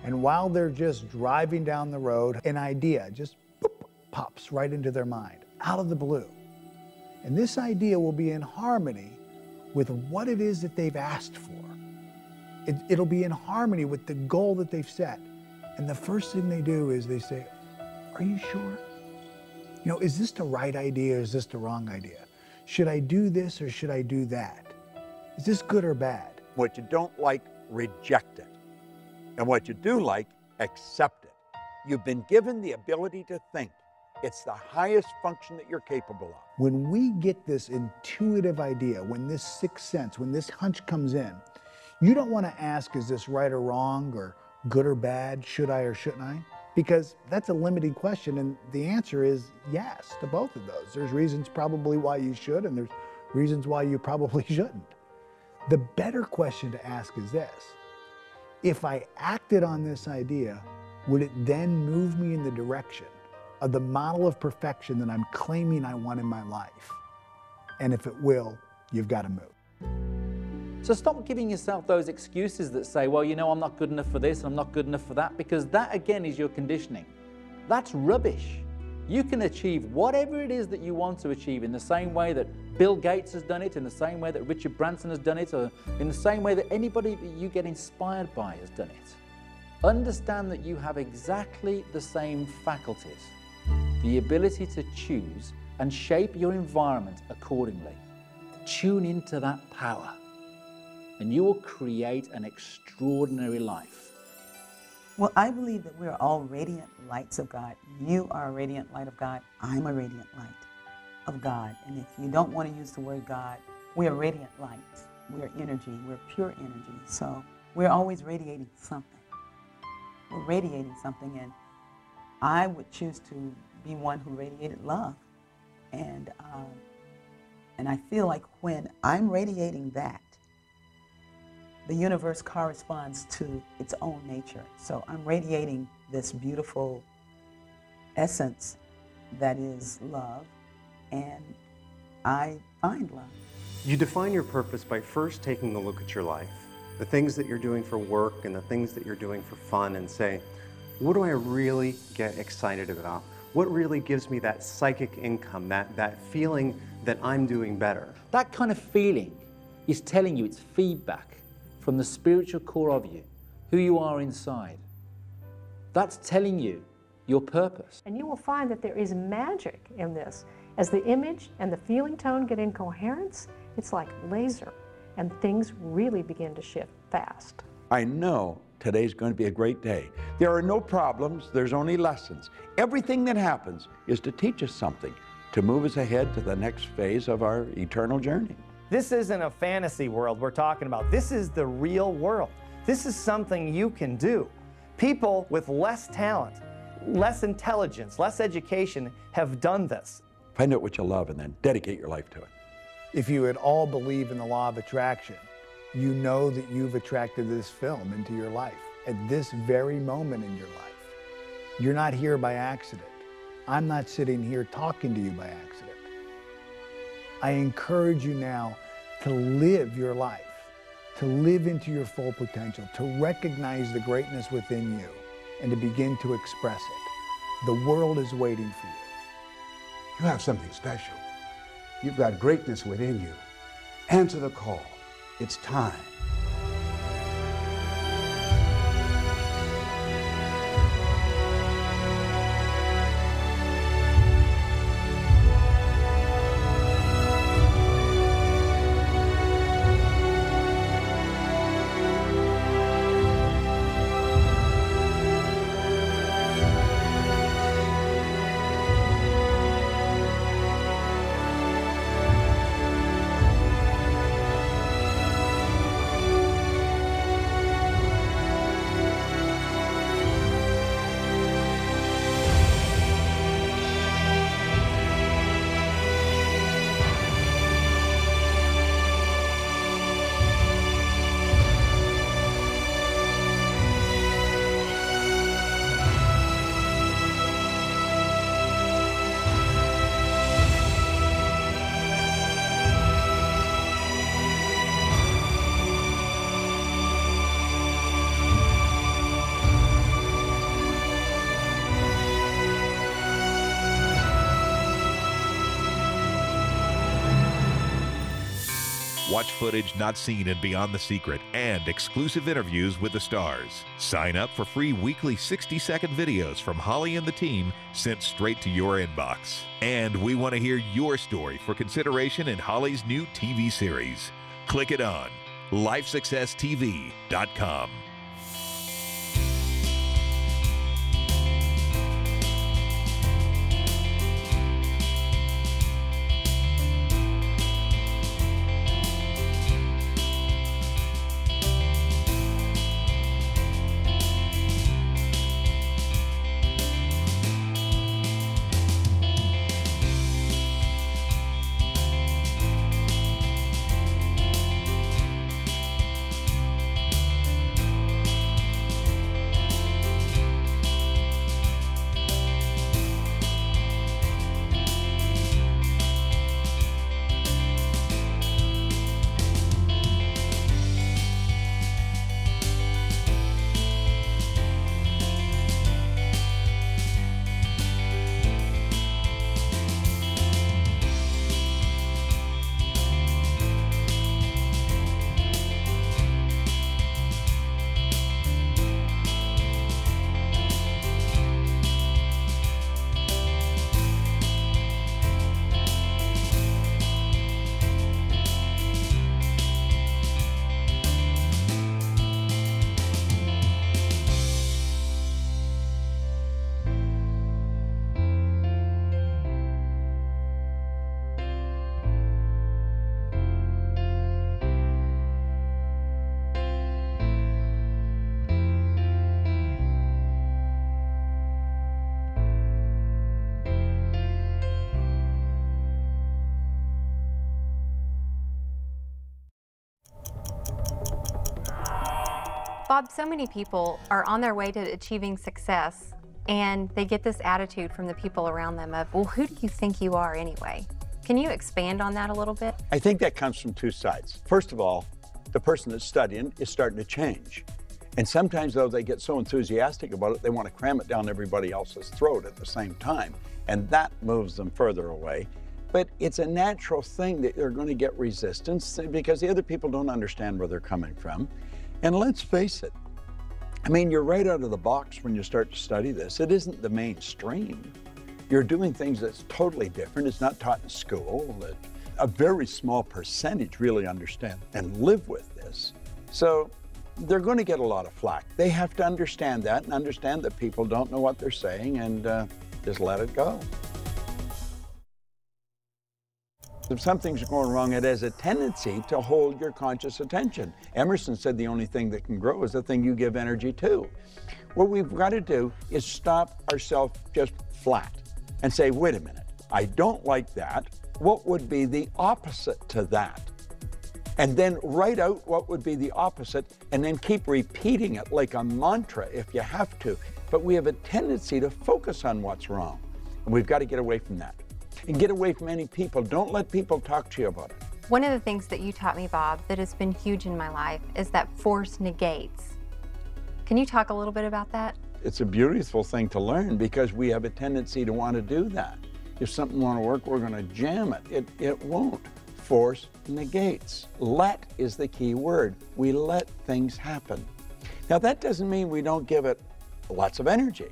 And while they're just driving down the road, an idea just boop, pops right into their mind, out of the blue. And this idea will be in harmony with what it is that they've asked for. It'll be in harmony with the goal that they've set. And the first thing they do is they say, "Are you sure? You know, is this the right idea or is this the wrong idea? Should I do this or should I do that? Is this good or bad?" What you don't like, reject it. And what you do like, accept it. You've been given the ability to think. It's the highest function that you're capable of. When we get this intuitive idea, when this sixth sense, when this hunch comes in, you don't want to ask, is this right or wrong, or good or bad, should I or shouldn't I? Because that's a limiting question, and the answer is yes to both of those. There's reasons probably why you should, and there's reasons why you probably shouldn't. The better question to ask is this: if I acted on this idea, would it then move me in the direction of the model of perfection that I'm claiming I want in my life? And if it will, you've got to move. So stop giving yourself those excuses that say, well, you know, I'm not good enough for this, and I'm not good enough for that, because that, again, is your conditioning. That's rubbish. You can achieve whatever it is that you want to achieve in the same way that Bill Gates has done it, in the same way that Richard Branson has done it, or in the same way that anybody that you get inspired by has done it. Understand that you have exactly the same faculties, the ability to choose and shape your environment accordingly. Tune into that power, and you will create an extraordinary life. Well, I believe that we're all radiant lights of God. You are a radiant light of God. I'm a radiant light of God. And if you don't want to use the word God, we are radiant lights. We're energy. We're pure energy. So we're always radiating something. We're radiating something, and I would choose to be one who radiated love. And I feel like when I'm radiating that, the universe corresponds to its own nature. So I'm radiating this beautiful essence that is love, and I find love. You define your purpose by first taking a look at your life, the things that you're doing for work and the things that you're doing for fun, and say, what do I really get excited about? What really gives me that psychic income, that feeling that I'm doing better? That kind of feeling is telling you, it's feedback from the spiritual core of you, who you are inside. That's telling you your purpose. And you will find that there is magic in this. As the image and the feeling tone get in coherence, it's like laser, and things really begin to shift fast. I know today's going to be a great day. There are no problems, there's only lessons. Everything that happens is to teach us something, to move us ahead to the next phase of our eternal journey. This isn't a fantasy world we're talking about. This is the real world. This is something you can do. People with less talent, less intelligence, less education have done this. Find out what you love and then dedicate your life to it. If you at all believe in the law of attraction, you know that you've attracted this film into your life at this very moment in your life. You're not here by accident. I'm not sitting here talking to you by accident. I encourage you now to live your life, to live into your full potential, to recognize the greatness within you, and to begin to express it. The world is waiting for you. You have something special. You've got greatness within you. Answer the call. It's time. Watch footage not seen in Beyond the Secret and exclusive interviews with the stars. Sign up for free weekly 60-second videos from Holly and the team sent straight to your inbox. And we want to hear your story for consideration in Holly's new TV series. Click it on lifesuccesstv.com. Bob, so many people are on their way to achieving success and they get this attitude from the people around them of, well, who do you think you are anyway? Can you expand on that a little bit? I think that comes from two sides. First of all, the person that's studying is starting to change. And sometimes, though, they get so enthusiastic about it, they want to cram it down everybody else's throat at the same time. And that moves them further away. But it's a natural thing that they're going to get resistance because the other people don't understand where they're coming from. And let's face it, I mean, you're right out of the box when you start to study this. It isn't the mainstream. You're doing things that's totally different. It's not taught in school. A very small percentage really understand and live with this. So they're going to get a lot of flack. They have to understand that and understand that people don't know what they're saying and just let it go. If something's going wrong, it has a tendency to hold your conscious attention. Emerson said the only thing that can grow is the thing you give energy to. What we've got to do is stop ourselves just flat and say, wait a minute, I don't like that. What would be the opposite to that? And then write out what would be the opposite and then keep repeating it like a mantra if you have to. But we have a tendency to focus on what's wrong. And we've got to get away from that. And get away from any people. Don't let people talk to you about it. One of the things that you taught me, Bob, that has been huge in my life is that force negates. Can you talk a little bit about that? It's a beautiful thing to learn because we have a tendency to want to do that. If something won't work, we're going to jam it. It won't. Force negates. Let is the key word. We let things happen. Now, that doesn't mean we don't give it lots of energy,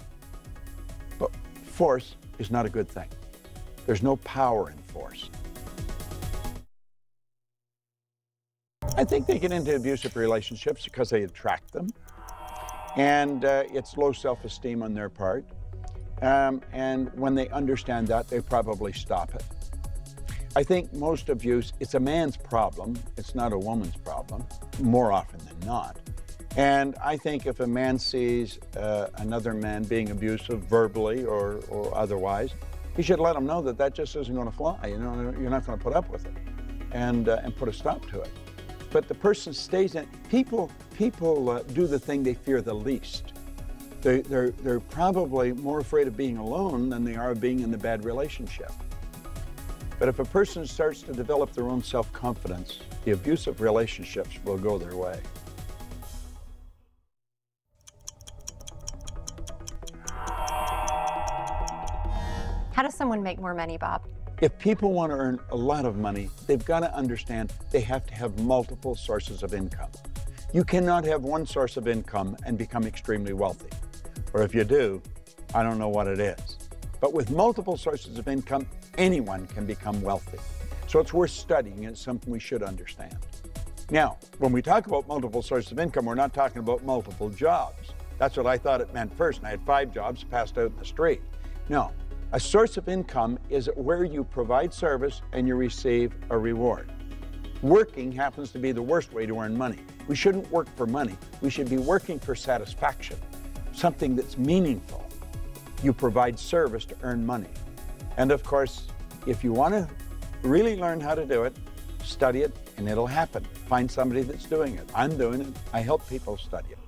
but force is not a good thing. There's no power in force. I think they get into abusive relationships because they attract them, and it's low self-esteem on their part. And when they understand that, they probably stop it. I think most abuse, it's a man's problem. It's not a woman's problem, more often than not. And I think if a man sees another man being abusive verbally or otherwise, he should let him know that that just isn't going to fly. You know, you're not going to put up with it, and put a stop to it. But the person stays in. People do the thing they fear the least. They're probably more afraid of being alone than they are of being in the bad relationship. But if a person starts to develop their own self-confidence, the abusive relationships will go their way. How does someone make more money, Bob? If people want to earn a lot of money, they've got to understand they have to have multiple sources of income. You cannot have one source of income and become extremely wealthy. Or if you do, I don't know what it is. But with multiple sources of income, anyone can become wealthy. So it's worth studying, and it's something we should understand. Now, when we talk about multiple sources of income, we're not talking about multiple jobs. That's what I thought it meant first, and I had 5 jobs passed out in the street. No. A source of income is where you provide service and you receive a reward. Working happens to be the worst way to earn money. We shouldn't work for money. We should be working for satisfaction, something that's meaningful. You provide service to earn money. And of course, if you want to really learn how to do it, study it and it'll happen. Find somebody that's doing it. I'm doing it. I help people study it.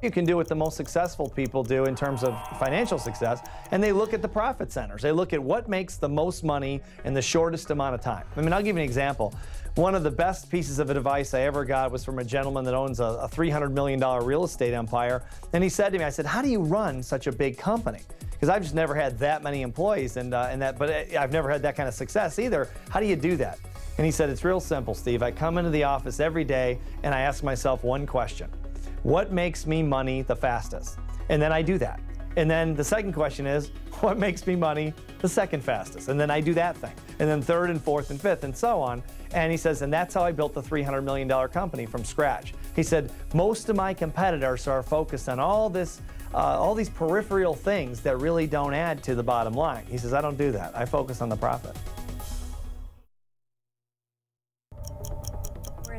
You can do what the most successful people do in terms of financial success, and they look at the profit centers. They look at what makes the most money in the shortest amount of time. I mean, I'll give you an example. One of the best pieces of advice I ever got was from a gentleman that owns a $300 million real estate empire, and he said to me, I said, how do you run such a big company? Because I've just never had that many employees, but I've never had that kind of success either. How do you do that? And he said, it's real simple, Steve. I come into the office every day and I ask myself one question. What makes me money the fastest? And then I do that. And then the second question is, what makes me money the second fastest? And then I do that thing. And then third and fourth and fifth and so on. And he says, and that's how I built the $300 million company from scratch. He said, most of my competitors are focused on all these peripheral things that really don't add to the bottom line. He says, I don't do that. I focus on the profit.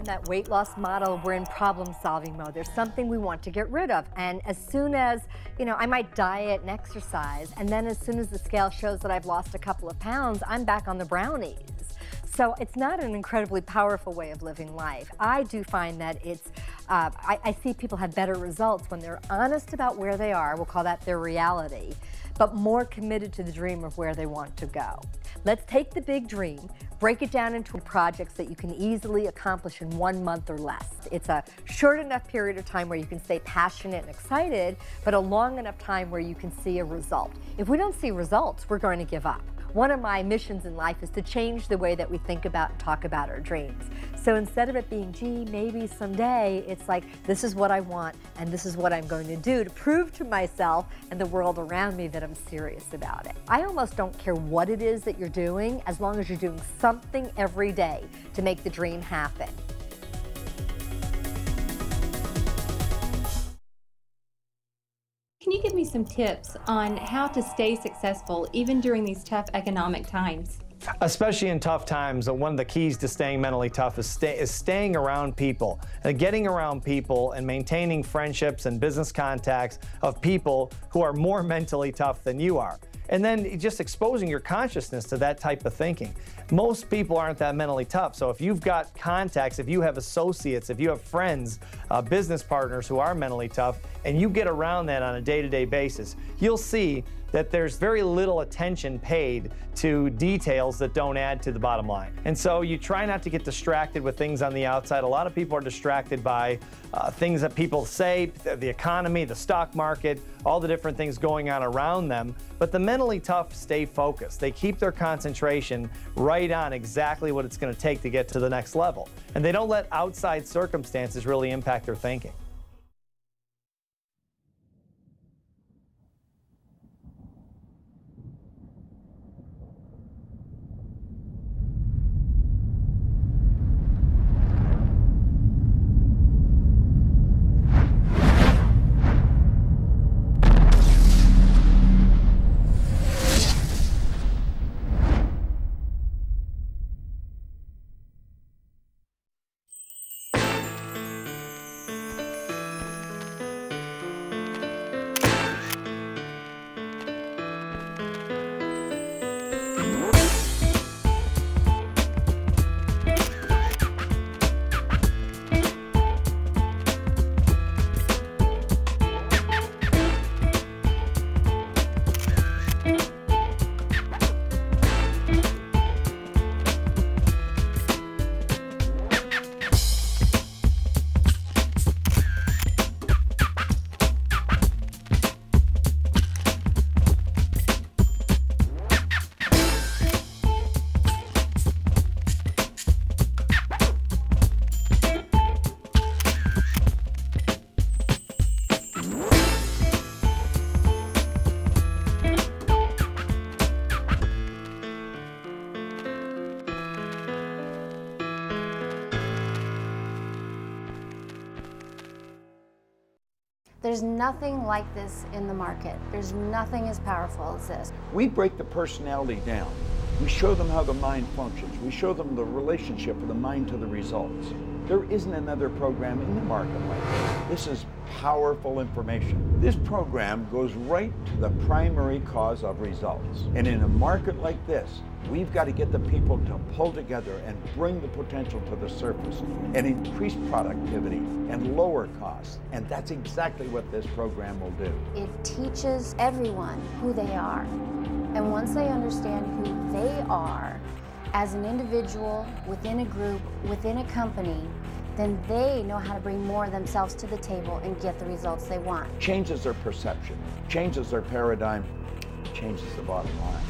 That weight loss model, we're in problem-solving mode. There's something we want to get rid of, and as soon as, I might diet and exercise, and then as soon as the scale shows that I've lost a couple of pounds, I'm back on the brownies. So it's not an incredibly powerful way of living life. I do find that it's, I see people have better results when they're honest about where they are, we'll call that their reality, but more committed to the dream of where they want to go. Let's take the big dream, break it down into projects that you can easily accomplish in 1 month or less. It's a short enough period of time where you can stay passionate and excited, but a long enough time where you can see a result. If we don't see results, we're going to give up. One of my missions in life is to change the way that we think about and talk about our dreams. So instead of it being, gee, maybe someday, it's like, this is what I want and this is what I'm going to do to prove to myself and the world around me that I'm serious about it. I almost don't care what it is that you're doing, as long as you're doing something every day to make the dream happen. Can you give me some tips on how to stay successful even during these tough economic times? Especially in tough times, one of the keys to staying mentally tough is staying around people. Getting around people and maintaining friendships and business contacts of people who are more mentally tough than you are. And then just exposing your consciousness to that type of thinking. Most people aren't that mentally tough, so if you've got contacts, if you have associates, if you have friends, business partners who are mentally tough, and you get around that on a day-to-day basis, you'll see that there's very little attention paid to details that don't add to the bottom line. And so you try not to get distracted with things on the outside. A lot of people are distracted by things that people say, the economy, the stock market, all the different things going on around them. But the mentally tough stay focused. They keep their concentration right on exactly what it's going to take to get to the next level. And they don't let outside circumstances really impact their thinking. There's nothing like this in the market. There's nothing as powerful as this. We break the personality down. We show them how the mind functions. We show them the relationship of the mind to the results. There isn't another program in the market like this. This is powerful information. This program goes right to the primary cause of results. And in a market like this, we've got to get the people to pull together and bring the potential to the surface and increase productivity and lower costs. And that's exactly what this program will do. It teaches everyone who they are. And once they understand who they are as an individual, within a group, within a company, then they know how to bring more of themselves to the table and get the results they want. Changes their perception, changes their paradigm, changes the bottom line.